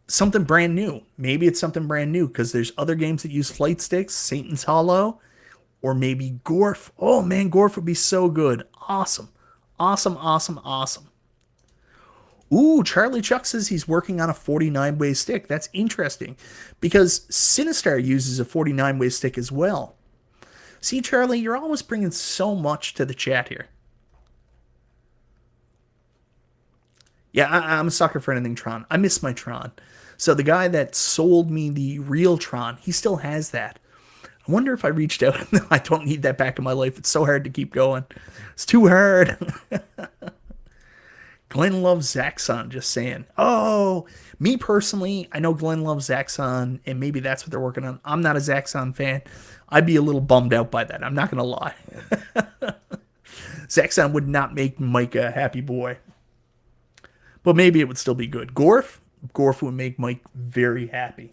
Something brand new. Maybe it's something brand new because there's other games that use flight sticks, Satan's Hollow, or maybe Gorf. Oh man, Gorf would be so good. Awesome. Awesome, awesome, awesome. Ooh, Charlie Chuck says he's working on a 49-way stick. That's interesting because Sinistar uses a 49-way stick as well. See, Charlie, you're always bringing so much to the chat here. Yeah, I'm a sucker for anything Tron. I miss my Tron. So the guy that sold me the real Tron, he still has that. I wonder if I reached out. I don't need that back in my life. It's so hard to keep going. It's too hard. Glen loves Zaxxon, just saying. Oh, me personally, I know Glen loves Zaxxon, and maybe that's what they're working on. I'm not a Zaxxon fan. I'd be a little bummed out by that. I'm not going to lie. Zaxxon would not make Mike a happy boy. But maybe it would still be good. Gorf would make Mike very happy.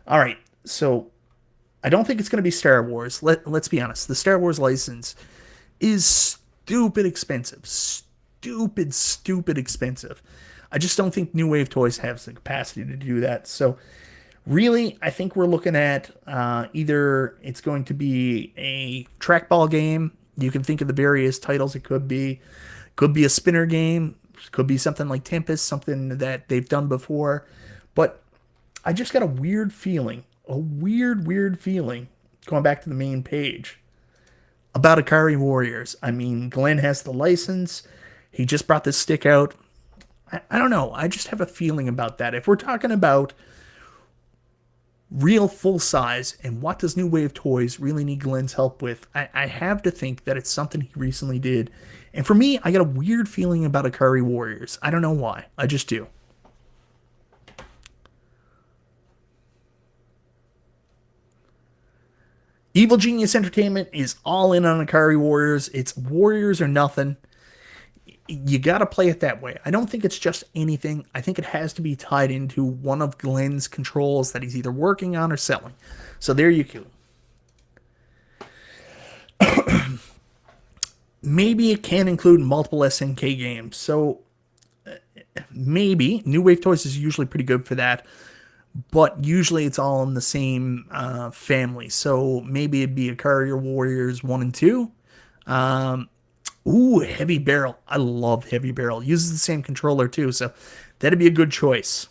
All right, so I don't think it's going to be Star Wars. Let's be honest. The Star Wars license is stupid expensive. Stupid expensive. I just don't think New Wave Toys has the capacity to do that. So really, I think we're looking at either it's going to be a trackball game. You can think of the various titles it could be. Could be a spinner game. Could be something like Tempest, something that they've done before. But I just got a weird feeling, going back to the main page, about Akari Warriors. I mean, Glen has the license. He just brought this stick out. I don't know. I just have a feeling about that. If we're talking about real full size and what does New Wave Toys really need Glen's help with, I have to think that it's something he recently did. And for me, I got a weird feeling about Akari Warriors. I don't know why. I just do. Evil Genius Entertainment is all in on Akari Warriors. It's Warriors or nothing. You got to play it that way. I don't think it's just anything. I think it has to be tied into one of Glen's controls that he's either working on or selling. So there you go. Maybe it can include multiple SNK games. So maybe. New Wave Toys is usually pretty good for that. But usually it's all in the same family. So maybe it'd be Akari Warriors 1 and 2. Ooh, Heavy Barrel. I love Heavy Barrel. Uses the same controller too, so that'd be a good choice.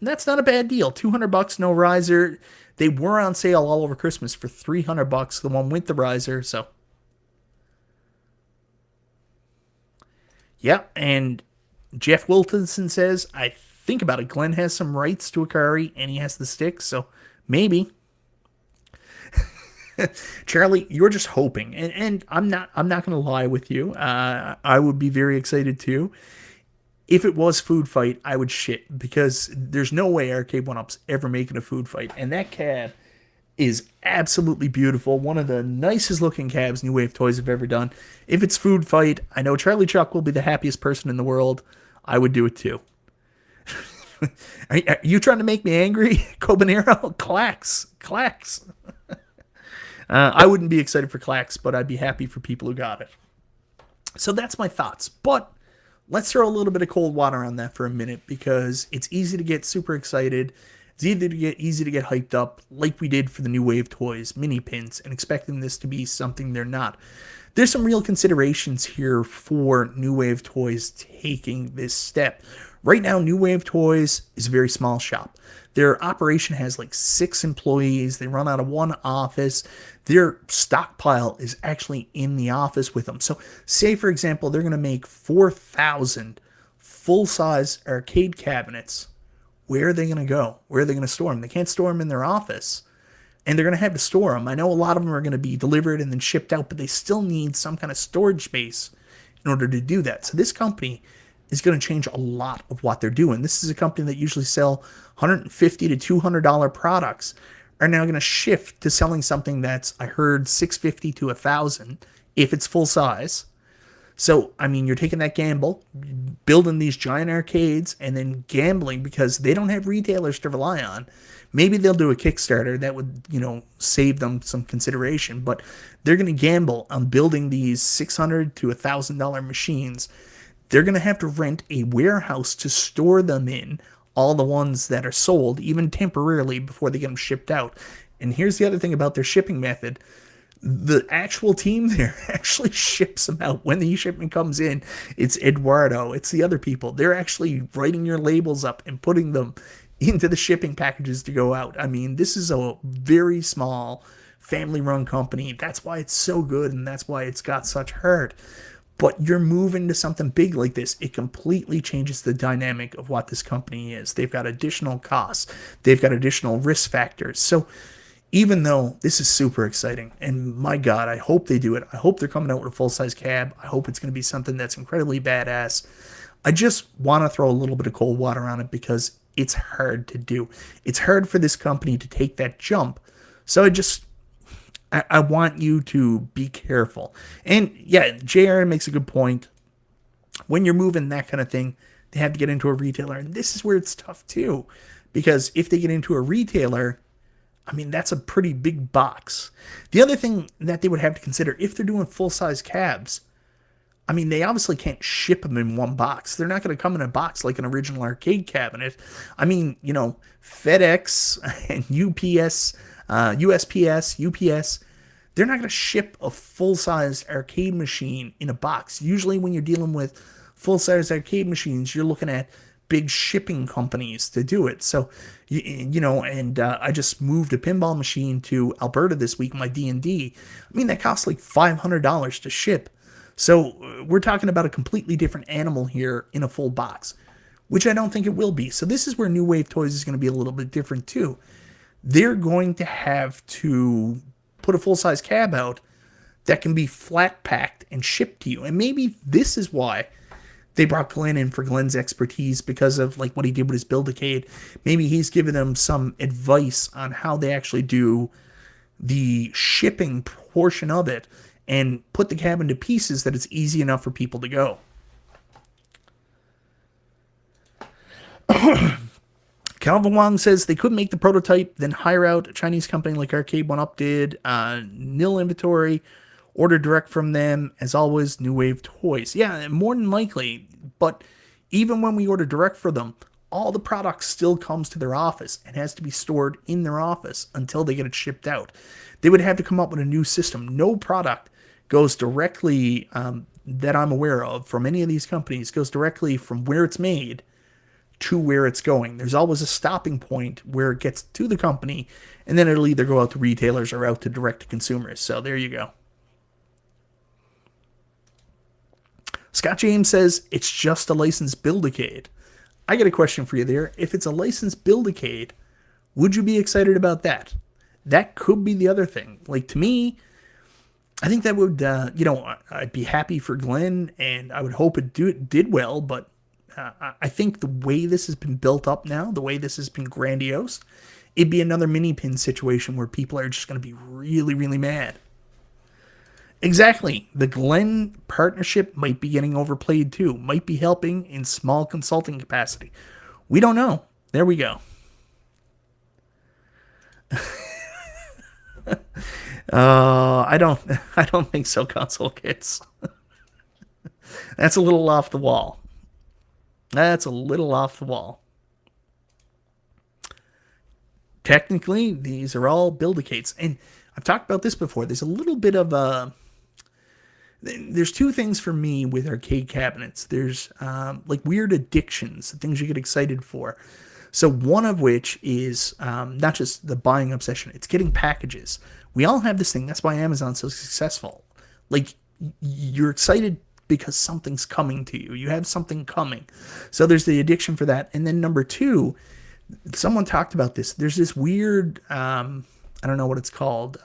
that's not a bad deal. $200, no riser. They were on sale all over Christmas for $300, the one with the riser. So, yeah. And Jeff Wilkinson says, I think about it. Glen has some rights to Akari, and he has the sticks, so maybe. Charlie, you're just hoping, and I'm not. I'm not going to lie with you. I would be very excited too. If it was Food Fight, I would shit because there's no way Arcade1Up's ever making a Food Fight, and that cab is absolutely beautiful. One of the nicest looking cabs New Wave Toys have ever done. If it's Food Fight, I know Charlie Chuck will be the happiest person in the world. I would do it too. Are you trying to make me angry, Cobanero? Clacks. I wouldn't be excited for Clacks, but I'd be happy for people who got it. So that's my thoughts. But let's throw a little bit of cold water on that for a minute because it's easy to get super excited. It's easy to get hyped up like we did for the New Wave Toys mini pins and expecting this to be something they're not. There's some real considerations here for New Wave Toys taking this step. Right now, New Wave Toys is a very small shop. Their operation has like 6 employees. They run out of one office. Their stockpile is actually in the office with them. So say, for example, they're going to make 4,000 full-size arcade cabinets. Where are they going to go? Where are they going to store them? They can't store them in their office. And they're going to have to store them. I know a lot of them are going to be delivered and then shipped out, but they still need some kind of storage space in order to do that. So this company is going to change a lot of what they're doing. This is a company that usually sell $150 to $200 products are now going to shift to selling something that's, I heard, $650 to $1,000 if it's full size. So, I mean, you're taking that gamble, building these giant arcades, and then gambling because they don't have retailers to rely on. Maybe they'll do a Kickstarter that would, save them some consideration, but they're going to gamble on building these $600 to $1,000 machines. They're going to have to rent a warehouse to store them in, all the ones that are sold, even temporarily, before they get them shipped out. And here's the other thing about their shipping method. The actual team there actually ships them out. When the shipment comes in, it's Eduardo, it's the other people. They're actually writing your labels up and putting them into the shipping packages to go out. I mean, this is a very small family-run company. That's why it's so good, and that's why it's got such heart. But you're moving to something big like this. It completely changes the dynamic of what this company is. They've got additional costs. They've got additional risk factors. So even though this is super exciting, and my God, I hope they do it. I hope they're coming out with a full-size cab. I hope it's going to be something that's incredibly badass. I just want to throw a little bit of cold water on it because it's hard to do. It's hard for this company to take that jump. So I want you to be careful. And yeah, JR makes a good point. When you're moving that kind of thing, they have to get into a retailer. And this is where it's tough too. Because if they get into a retailer, I mean, that's a pretty big box. The other thing that they would have to consider, if they're doing full-size cabs, I mean, they obviously can't ship them in one box. They're not going to come in a box like an original arcade cabinet. I mean, FedEx and UPS, USPS, UPS, they're not going to ship a full-size arcade machine in a box. Usually when you're dealing with full-size arcade machines, you're looking at big shipping companies to do it. So, I just moved a pinball machine to Alberta this week, my D&D. I mean, that costs like $500 to ship. So we're talking about a completely different animal here in a full box, which I don't think it will be. So this is where New Wave Toys is going to be a little bit different too. They're going to have to put a full-size cab out that can be flat packed and shipped to you. And maybe this is why they brought Glen in, for Glen's expertise, because of like what he did with his Build-A-Cade. Maybe he's given them some advice on how they actually do the shipping portion of it and put the cab into pieces that it's easy enough for people to go. Calvin Wong says they could make the prototype, then hire out a Chinese company like Arcade1Up did. Nil inventory, order direct from them. As always, New Wave Toys. Yeah, more than likely. But even when we order direct for them, all the product still comes to their office and has to be stored in their office until they get it shipped out. They would have to come up with a new system. No product goes directly, that I'm aware of, from any of these companies, goes directly from where it's made to where it's going. There's always a stopping point where it gets to the company, and then it'll either go out to retailers or out to direct to consumers. So there you go. Scott James says it's just a licensed build-a-cade. I got a question for you there. If it's a licensed build-a-cade, would you be excited about that? That could be the other thing. Like, to me, I think that would, I'd be happy for Glen, and I would hope it did well, but I think the way this has been built up now, the way this has been grandiose, it'd be another mini pin situation where people are just going to be really, really mad. Exactly. The Glen partnership might be getting overplayed too, might be helping in small consulting capacity. We don't know. There we go. I don't think so, console kits. That's a little off the wall. That's a little off the wall. Technically, these are all build-a-cates. And I've talked about this before. There's a little bit of a... There's two things for me with arcade cabinets. There's like weird addictions, things you get excited for. So one of which is not just the buying obsession, it's getting packages. We all have this thing. That's why Amazon's so successful. Like, you're excited because something's coming to you. You have something coming. So there's the addiction for that. And then number two, someone talked about this. There's this weird, I don't know what it's called,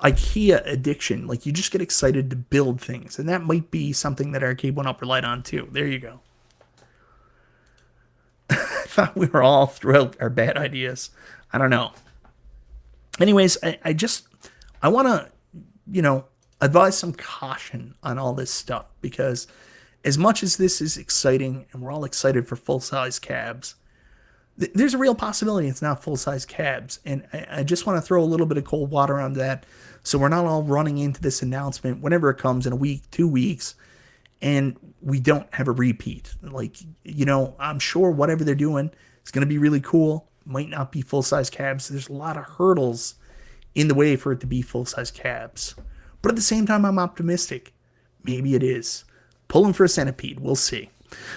IKEA addiction. Like, you just get excited to build things. And that might be something that Arcade1Up relied on too. There you go. I thought we were all throughout our bad ideas. I don't know. Anyways, I want to, advise some caution on all this stuff, because as much as this is exciting and we're all excited for full-size cabs, there's a real possibility it's not full-size cabs. And I just want to throw a little bit of cold water on that, so we're not all running into this announcement whenever it comes in a week, 2 weeks, and we don't have a repeat. Like, I'm sure whatever they're doing is going to be really cool. Might not be full-size cabs. There's a lot of hurdles in the way for it to be full-size cabs. But at the same time, I'm optimistic. Maybe it is. Pulling for a Centipede. We'll see.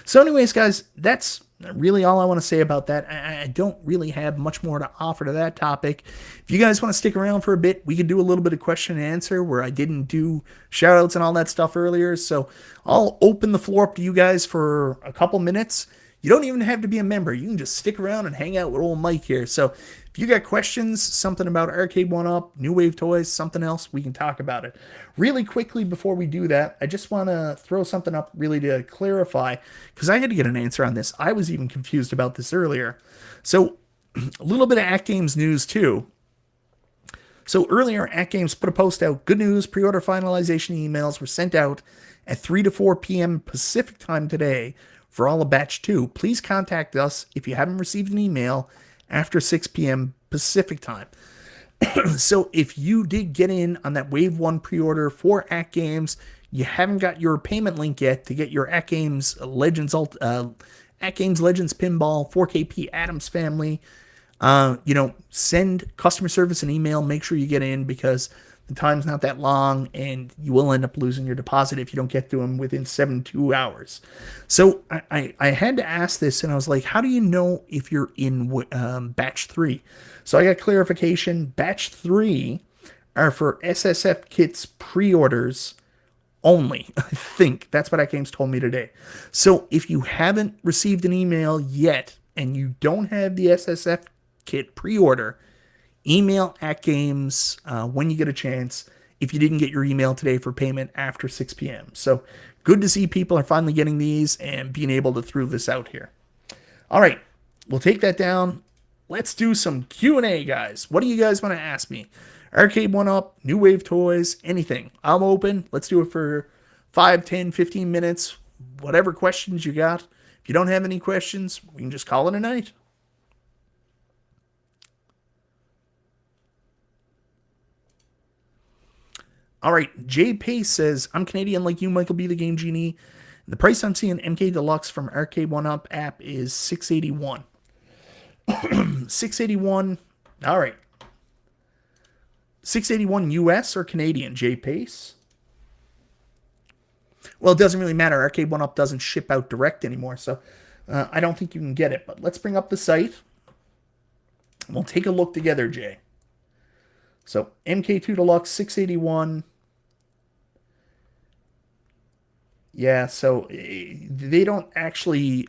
So anyways, guys, that's really all I want to say about that. I don't really have much more to offer to that topic. If you guys want to stick around for a bit, we could do a little bit of question and answer where I didn't do shout-outs and all that stuff earlier. So I'll open the floor up to you guys for a couple minutes. You don't even have to be a member. You can just stick around and hang out with old Mike here. So if you got questions, something about Arcade1Up, New Wave Toys, something else, we can talk about it. Really quickly before we do that, I just want to throw something up really to clarify, because I had to get an answer on this. I was even confused about this earlier. So a little bit of AtGames news too. So earlier, AtGames put a post out. Good news, pre-order finalization emails were sent out at 3 to 4 p.m. Pacific time today for all of batch 2. Please contact us if you haven't received an email after 6 p.m. Pacific time. So if you did get in on that Wave 1 pre-order for AtGames, you haven't got your payment link yet to get your AtGames Legends AtGames Legends Pinball 4KP Adams Family, send customer service an email. Make sure you get in, because the time's not that long, and you will end up losing your deposit if you don't get to them within 72 hours. So I had to ask this, and I was like, how do you know if you're in batch 3? So I got clarification. Batch 3 are for SSF kits pre-orders only. I think that's what AtGames told me today. So if you haven't received an email yet and you don't have the SSF kit pre-order, email AtGames when you get a chance if you didn't get your email today for payment after 6 p.m. So good to see people are finally getting these and being able to throw this out here. All right, we'll take that down. Let's do some Q&A, guys. What do you guys want to ask me? Arcade1Up, New Wave Toys, anything. I'm open. Let's do it for 5, 10, 15 minutes. Whatever questions you got. If you don't have any questions, we can just call it a night. All right, Jay Pace says, I'm Canadian like you, MichaelBtheGameGenie. The price I'm seeing MK Deluxe from Arcade1Up app is $681. $681. All right. $681 US or Canadian, Jay Pace? Well, it doesn't really matter. Arcade1Up doesn't ship out direct anymore, so I don't think you can get it. But let's bring up the site. We'll take a look together, Jay. So MK2 Deluxe 681. Yeah, so they don't actually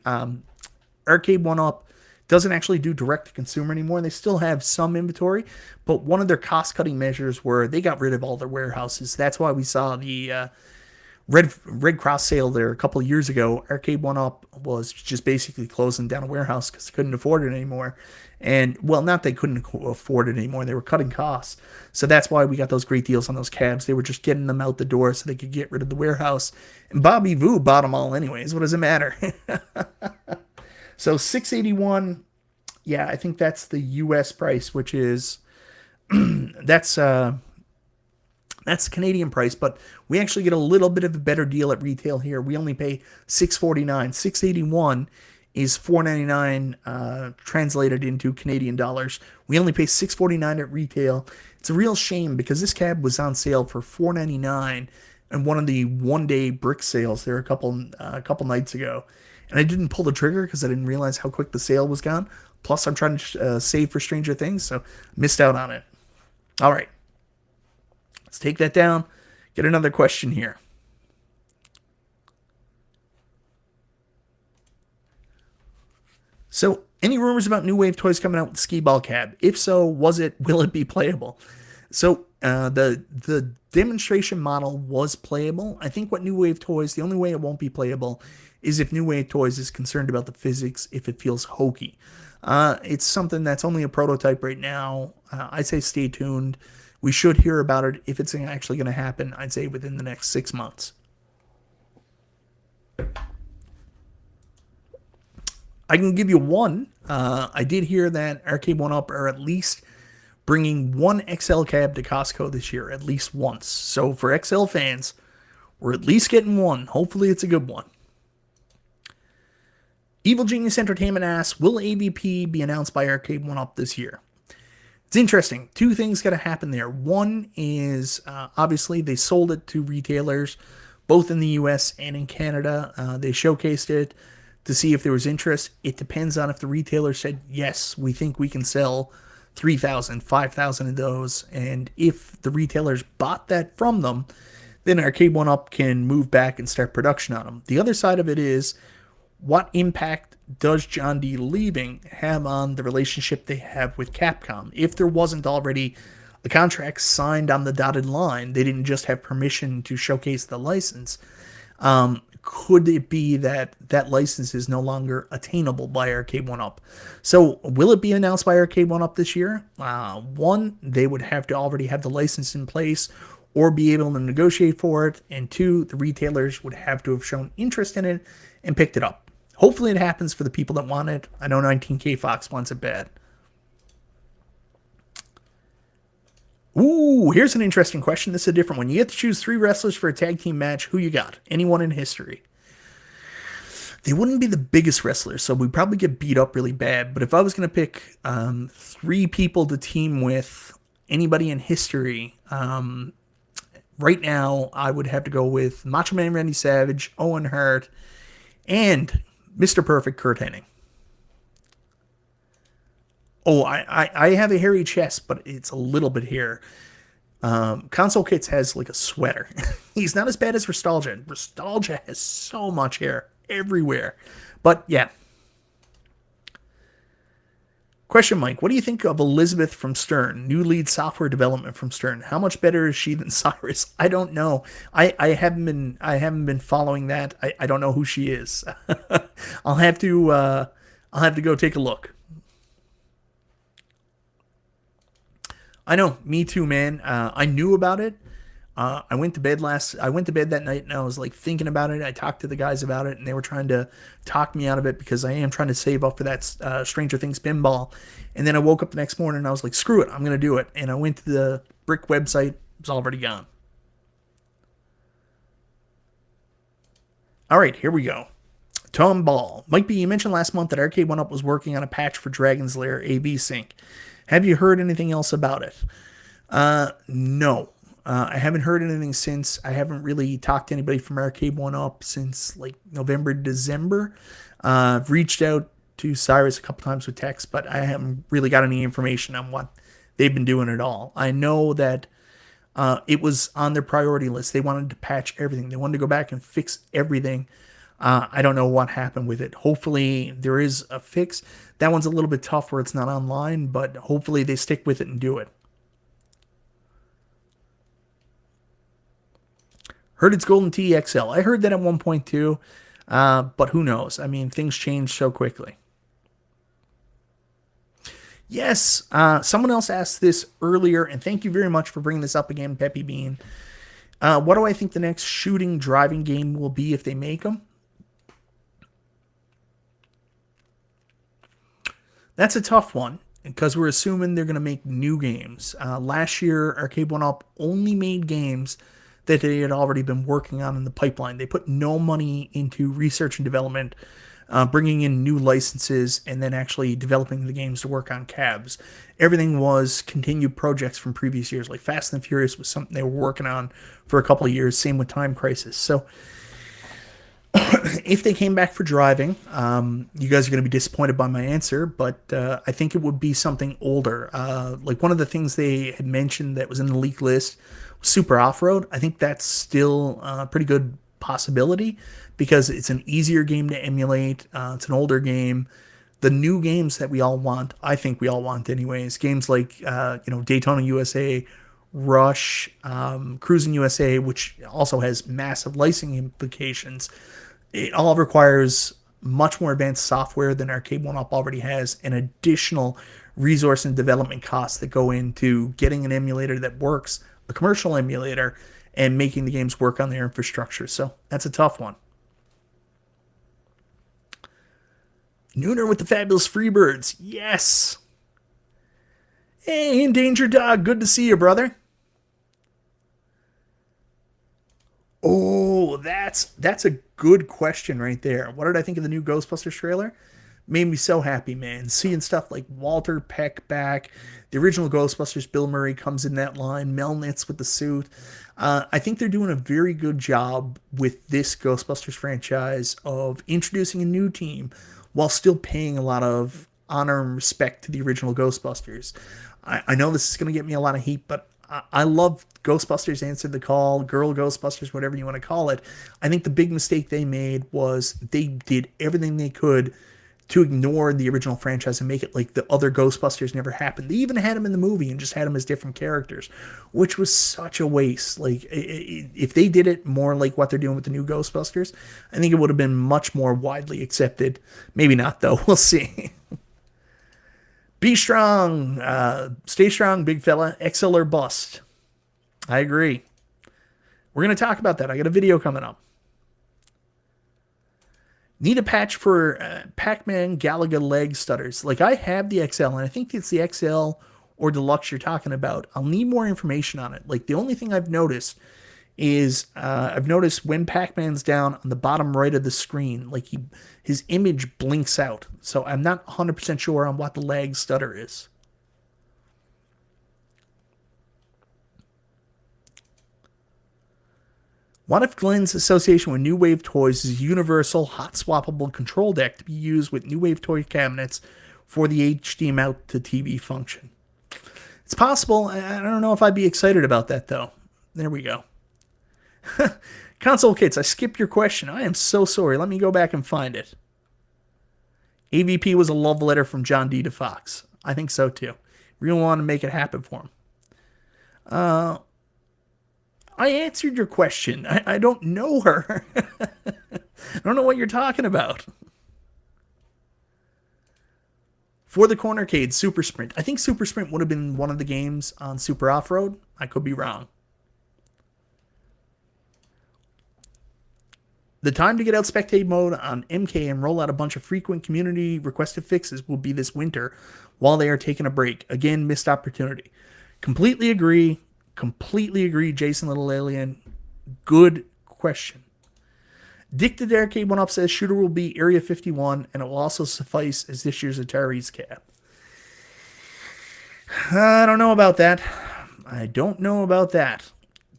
Arcade1Up doesn't actually do direct to consumer anymore. They still have some inventory, but one of their cost cutting measures were they got rid of all their warehouses. That's why we saw the Red Cross sale there a couple of years ago. Arcade1Up was just basically closing down a warehouse because they couldn't afford it anymore. And, well, not they couldn't afford it anymore. They were cutting costs. So that's why we got those great deals on those cabs. They were just getting them out the door so they could get rid of the warehouse. And Bobby Vu bought them all anyways. What does it matter? So 681, yeah, I think that's the U.S. price, which is, that's the Canadian price, but we actually get a little bit of a better deal at retail here. We only pay $649. 681 is $4.99 translated into Canadian dollars. We only pay $649 at retail. It's a real shame because this cab was on sale for $4.99 and one of the one-day brick sales there a couple nights ago. And I didn't pull the trigger because I didn't realize how quick the sale was gone. Plus, I'm trying to save for Stranger Things, so missed out on it. All right. Let's take that down. Get another question here. So, any rumors about New Wave toys coming out with the skee ball cab? If so, will it be playable? So, the demonstration model was playable. I think what New Wave toys, the only way it won't be playable is if New Wave toys is concerned about the physics, if it feels hokey. It's something that's only a prototype right now. I say stay tuned. We should hear about it if it's actually going to happen, I'd say within the next 6 months. I can give you one. I did hear that Arcade1Up are at least bringing one XL cab to Costco this year, at least once. So for XL fans, we're at least getting one. Hopefully it's a good one. Evil Genius Entertainment asks, will AVP be announced by Arcade1Up this year? It's interesting. Two things got to happen there. One is, obviously, they sold it to retailers, both in the U.S. and in Canada. They showcased it to see if there was interest. It depends on if the retailer said, yes, we think we can sell 3,000, 5,000 of those. And if the retailers bought that from them, then Arcade1Up can move back and start production on them. The other side of it is, what impact does John D. leaving have on the relationship they have with Capcom? If there wasn't already a contract signed on the dotted line, they didn't just have permission to showcase the license, could it be that that license is no longer attainable by Arcade1Up? So will it be announced by Arcade1Up this year? One, they would have to already have the license in place or be able to negotiate for it. And two, the retailers would have to have shown interest in it and picked it up. Hopefully it happens for the people that want it. I know 19K Fox wants it bad. Ooh, here's an interesting question. This is a different one. You get to choose 3 wrestlers for a tag team match. Who you got? Anyone in history? They wouldn't be the biggest wrestlers, so we'd probably get beat up really bad. But if I was going to pick 3 people to team with, anybody in history, right now I would have to go with Macho Man Randy Savage, Owen Hart, and Mr. Perfect Kurt Hennig. Oh, I have a hairy chest, but it's a little bit hair. Console Kits has like a sweater. He's not as bad as Nostalgia. Nostalgia has so much hair everywhere. But yeah. Question, Mike. What do you think of Elizabeth from Stern? New lead software development from Stern. How much better is she than Cyrus? I don't know. I haven't been following that. I don't know who she is. I'll have to go take a look. I know, me too, man. I knew about it. I went to bed that night and I was like thinking about it. I talked to the guys about it and they were trying to talk me out of it because I am trying to save up for that Stranger Things pinball. And then I woke up the next morning and I was like, screw it, I'm going to do it. And I went to the Brick website. It was already gone. All right, here we go. Tom Ball. Mike B, you mentioned last month that Arcade1Up was working on a patch for Dragon's Lair AV Sync. Have you heard anything else about it? No. I haven't heard anything since. I haven't really talked to anybody from Arcade1Up since like November, December. I've reached out to Cyrus a couple times with text, but I haven't really got any information on what they've been doing at all. I know that it was on their priority list. They wanted to patch everything. They wanted to go back and fix everything. I don't know what happened with it. Hopefully there is a fix. That one's a little bit tough where it's not online, but hopefully they stick with it and do it. Heard it's Golden Tee XL. I heard that at 1.2, but who knows? I mean, things change so quickly. Yes, someone else asked this earlier, and thank you very much for bringing this up again, Peppy Bean. What do I think the next shooting driving game will be if they make them? That's a tough one because we're assuming they're going to make new games. Last year, Arcade1Up only made games that they had already been working on in the pipeline. They put no money into research and development, bringing in new licenses, and then actually developing the games to work on cabs. Everything was continued projects from previous years, like Fast and Furious was something they were working on for a couple of years. Same with Time Crisis. So if they came back for driving, you guys are going to be disappointed by my answer, but I think it would be something older. Like one of the things they had mentioned that was in the leak list was Super Off-Road. I think that's still a pretty good possibility because it's an easier game to emulate. It's an older game. The new games that we all want, I think we all want anyways, games like Daytona USA, Rush, Cruising USA, which also has massive licensing implications. It all requires much more advanced software than Arcade1Up already has, and additional resource and development costs that go into getting an emulator that works, a commercial emulator, and making the games work on their infrastructure. So that's a tough one. Nooner with the fabulous Freebirds. Yes. Hey, Endangered Dog. Good to see you, brother. Oh, that's a good question right there. What did I think of the new Ghostbusters trailer? Made me so happy, man. Seeing stuff like Walter Peck back, the original Ghostbusters, Bill Murray comes in that line, Melnitz with the suit. I think they're doing a very good job with this Ghostbusters franchise of introducing a new team while still paying a lot of honor and respect to the original Ghostbusters. I know this is going to get me a lot of heat, but I love Ghostbusters Answered the Call, Girl Ghostbusters, whatever you want to call it. I think the big mistake they made was they did everything they could to ignore the original franchise and make it like the other Ghostbusters never happened. They even had them in the movie and just had them as different characters, which was such a waste. Like, if they did it more like what they're doing with the new Ghostbusters, I think it would have been much more widely accepted. Maybe not, though. We'll see. Be strong. Stay strong, big fella. XL or bust. I agree. We're going to talk about that. I got a video coming up. Need a patch for Pac-Man Galaga leg stutters. Like, I have the XL, and I think it's the XL or Deluxe you're talking about. I'll need more information on it. Like, the only thing I've noticed is when Pac-Man's down on the bottom right of the screen, like his image blinks out. So I'm not 100% sure on what the lag stutter is. What if Glen's association with New Wave Toys is a universal, hot swappable control deck to be used with New Wave toy cabinets for the HDMI out to TV function? It's possible. I don't know if I'd be excited about that, though. There we go. Console Kits, I skipped your question. I am so sorry. Let me go back and find it. AVP was a love letter from John D. to Fox. I think so, too. Really want to make it happen for him. I answered your question. I don't know her. I don't know what you're talking about. For the Cornercade, Super Sprint. I think Super Sprint would have been one of the games on Super Off-Road. I could be wrong. The time to get out spectate mode on MK and roll out a bunch of frequent community requested fixes will be this winter while they are taking a break. Again, missed opportunity. Completely agree, Jason Little Alien. Good question. Dick the Arcade1Up says shooter will be Area 51 and it will also suffice as this year's Atari's cap. I don't know about that.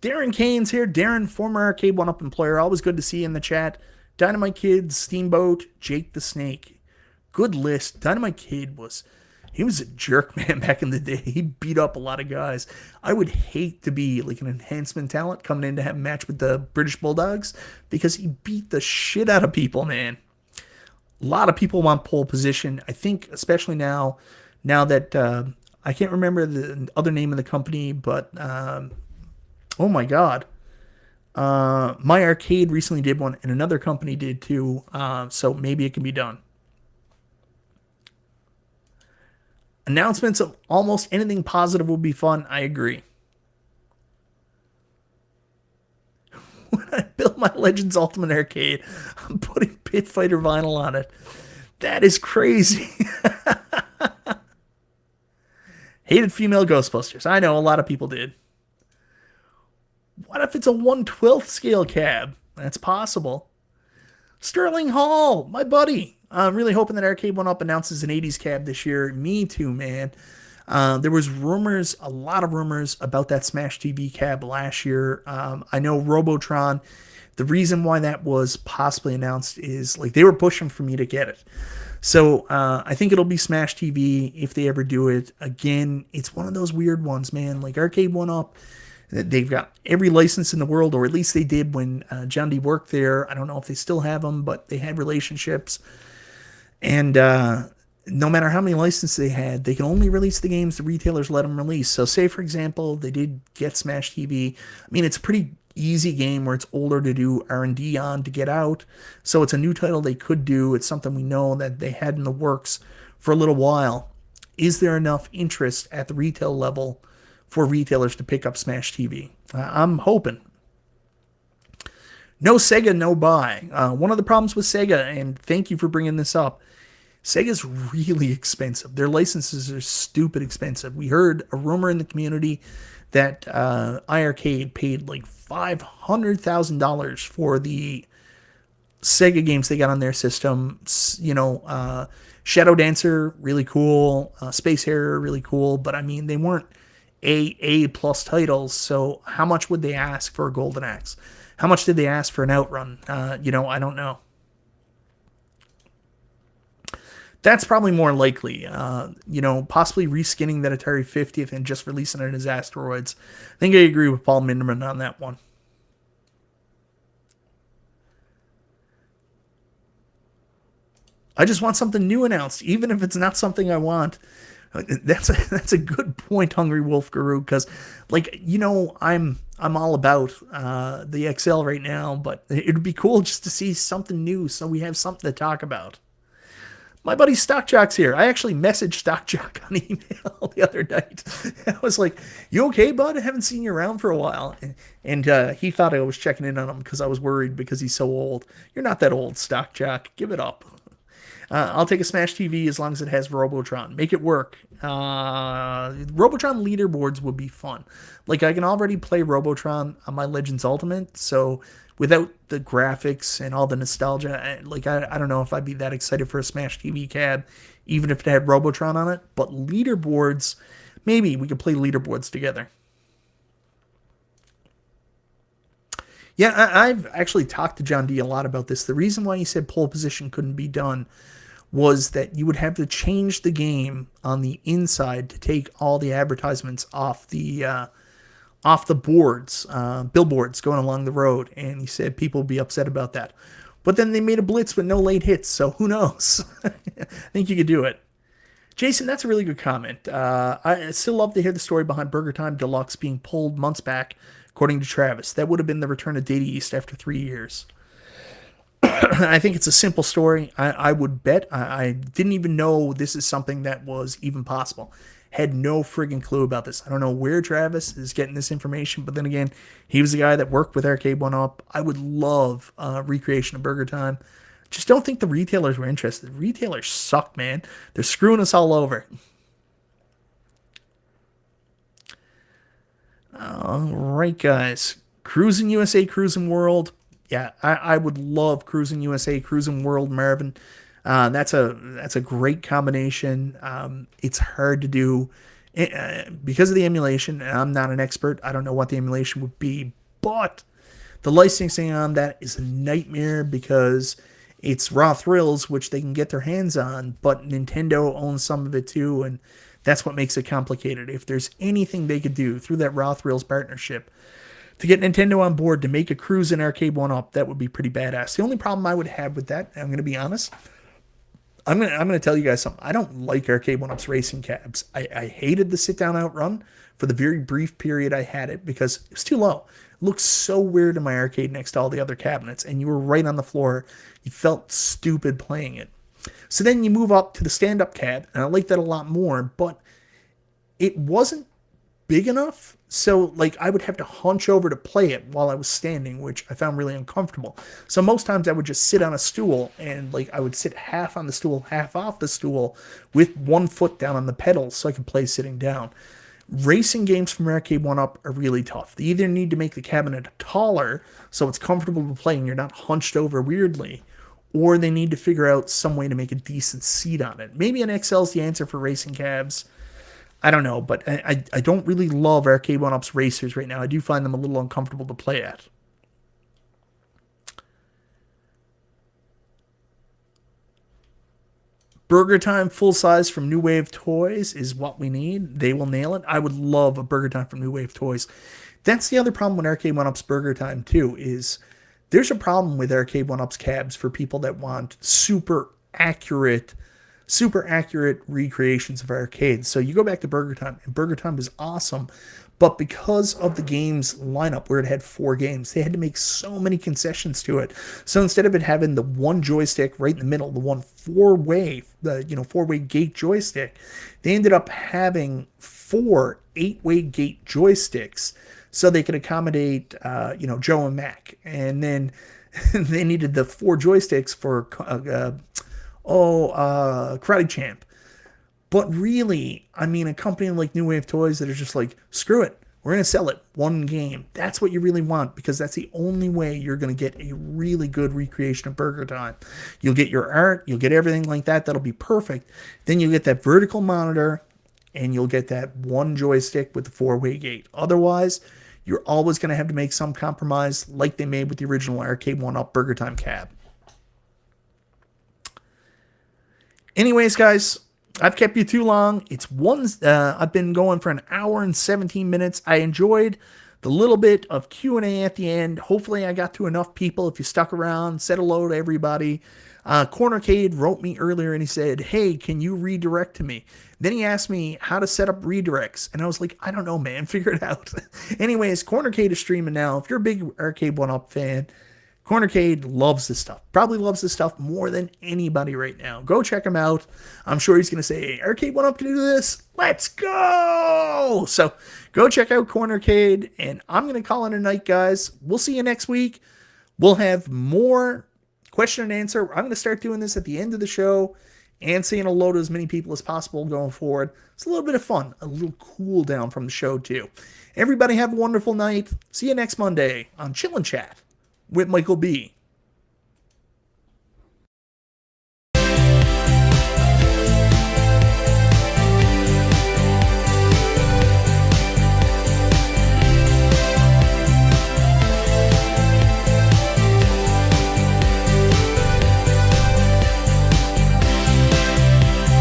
Darren Kane's here. Darren, former Arcade1Up employer. Always good to see you in the chat. Dynamite Kid, Steamboat, Jake the Snake. Good list. Dynamite Kid he was a jerk, man, back in the day. He beat up a lot of guys. I would hate to be like an enhancement talent coming in to have a match with the British Bulldogs because he beat the shit out of people, man. A lot of people want pole position. I think especially now that I can't remember the other name of the company, but oh my god. My Arcade recently did one, and another company did too, so maybe it can be done. Announcements of almost anything positive will be fun. I agree. When I build my Legends Ultimate Arcade, I'm putting Pit Fighter vinyl on it. That is crazy. Hated female Ghostbusters. I know, a lot of people did. What if it's a 1/12 scale cab? That's possible. Sterling Hall, my buddy. I'm really hoping that Arcade1Up announces an 80s cab this year. Me too, man. There was rumors, a lot of rumors about that Smash TV cab last year. I know Robotron, the reason why that was possibly announced is like they were pushing for me to get it. So I think it'll be Smash TV if they ever do it. Again, it's one of those weird ones, man. Like Arcade1Up, they've got every license in the world, or at least they did when John D worked there. I don't know if they still have them, but they had relationships. And no matter how many licenses they had, they can only release the games the retailers let them release. So say, for example, they did get Smash TV. I mean, it's a pretty easy game where it's older to do R&D on to get out. So it's a new title they could do. It's something we know that they had in the works for a little while. Is there enough interest at the retail level for retailers to pick up Smash TV? I'm hoping. No Sega, no buy. One of the problems with Sega, and thank you for bringing this up, Sega's really expensive. Their licenses are stupid expensive. We heard a rumor in the community that iArcade paid like $500,000 for the Sega games they got on their system. You know, Shadow Dancer, really cool. Space Harrier, really cool. But I mean, they weren't A+ titles. So how much would they ask for a Golden Axe? How much did they ask for an Outrun? I don't know. That's probably more likely. Possibly reskinning that Atari 50th and just releasing it as Asteroids. I think I agree with Paul Minderman on that one. I just want something new announced, even if it's not something I want. That's a good point, Hungry Wolf Guru, because I'm all about the XL right now, but it'd be cool just to see something new so we have something to talk about. My buddy Stock Jock's here. I actually messaged Stock Jock on email the other night. I was like, "You okay, bud? I haven't seen you around for a while." And he thought I was checking in on him because I was worried because he's so old. You're not that old, Stock Jock. Give it up. I'll take a Smash TV as long as it has Robotron. Make it work. Robotron leaderboards would be fun. Like, I can already play Robotron on my Legends Ultimate, so without the graphics and all the nostalgia, I don't know if I'd be that excited for a Smash TV cab, even if it had Robotron on it. But leaderboards, maybe we could play leaderboards together. Yeah, I've actually talked to John D a lot about this. The reason why he said pole position couldn't be done was that you would have to change the game on the inside to take all the advertisements off the boards, billboards going along the road. And he said people would be upset about that. But then they made a Blitz with no late hits, so who knows? I think you could do it. Jason, that's a really good comment. I still love to hear the story behind Burger Time Deluxe being pulled months back, according to Travis. That would have been the return of Data East after 3 years. I think it's a simple story. I would bet. I didn't even know this is something that was even possible. Had no friggin' clue about this. I don't know where Travis is getting this information, but then again, he was the guy that worked with Arcade1Up. I would love recreation of Burger Time. Just don't think the retailers were interested. Retailers suck, man. They're screwing us all over. All right, guys. Cruising USA, Cruising World. Yeah, I would love Cruising USA, Cruising World, Marvin. That's a great combination. It's hard to do. because of the emulation. And I'm not an expert. I don't know what the emulation would be, but the licensing on that is a nightmare because it's raw thrills, which they can get their hands on, but Nintendo owns some of it too, and that's what makes it complicated. If there's anything they could do through that raw thrills partnership to get Nintendo on board to make a cruise in Arcade1Up, that would be pretty badass. The only problem I would have with that, I'm going to be honest, I'm gonna tell you guys something. I don't like Arcade1Up's racing cabs. I hated the sit-down outrun for the very brief period I had it because it was too low. It looked so weird in my arcade next to all the other cabinets, and you were right on the floor. You felt stupid playing it. So then you move up to the stand-up cab, and I like that a lot more, but it wasn't big enough, so like I would have to hunch over to play it while I was standing, which I found really uncomfortable. So most times I would just sit on a stool, and like I would sit half on the stool, half off the stool, with one foot down on the pedals so I could play sitting down. Racing games from Arcade1Up are really tough. They either need to make the cabinet taller so it's comfortable to play and you're not hunched over weirdly, or they need to figure out some way to make a decent seat on it. Maybe an XL is the answer for racing cabs. I don't know, but I don't really love Arcade1Up's racers right now. I do find them a little uncomfortable to play at. Burger Time full size from New Wave Toys is what we need. They will nail it. I would love a Burger Time from New Wave Toys. That's the other problem with Arcade1Up's Burger Time too, is there's a problem with Arcade1Up's cabs for people that want super accurate recreations of arcades. So you go back to Burger Time, and Burger Time was awesome, but because of the game's lineup where it had 4 games, they had to make so many concessions to it. So instead of it having the one joystick right in the middle, the one four-way gate joystick, they ended up having 4 8-way gate joysticks so they could accommodate Joe and Mac. And then they needed the 4 joysticks for Karate Champ. But really, I mean, a company like New Wave Toys that are just like, screw it, we're going to sell it one game. That's what you really want, because that's the only way you're going to get a really good recreation of Burger Time. You'll get your art, you'll get everything like that. That'll be perfect. Then you'll get that vertical monitor, and you'll get that one joystick with the 4-way gate. Otherwise, you're always going to have to make some compromise like they made with the original Arcade1Up Burger Time cab. Anyways, guys, I've kept you too long. I've been going for an hour and 17 minutes. I enjoyed the little bit of Q&A at the end. Hopefully I got to enough people. If you stuck around, said hello to everybody. Cornercade wrote me earlier and he said, hey, can you redirect to me? Then he asked me how to set up redirects. And I was like, I don't know, man. Figure it out. Anyways, Cornercade is streaming now. If you're a big Arcade1Up fan, Cornercade loves this stuff. Probably loves this stuff more than anybody right now. Go check him out. I'm sure he's going to say, hey, Arcade1Up can do this. Let's go! So go check out Cornercade, and I'm going to call it a night, guys. We'll see you next week. We'll have more question and answer. I'm going to start doing this at the end of the show and saying hello to as many people as possible going forward. It's a little bit of fun, a little cool down from the show, too. Everybody have a wonderful night. See you next Monday on Chill and Chat with Michael B.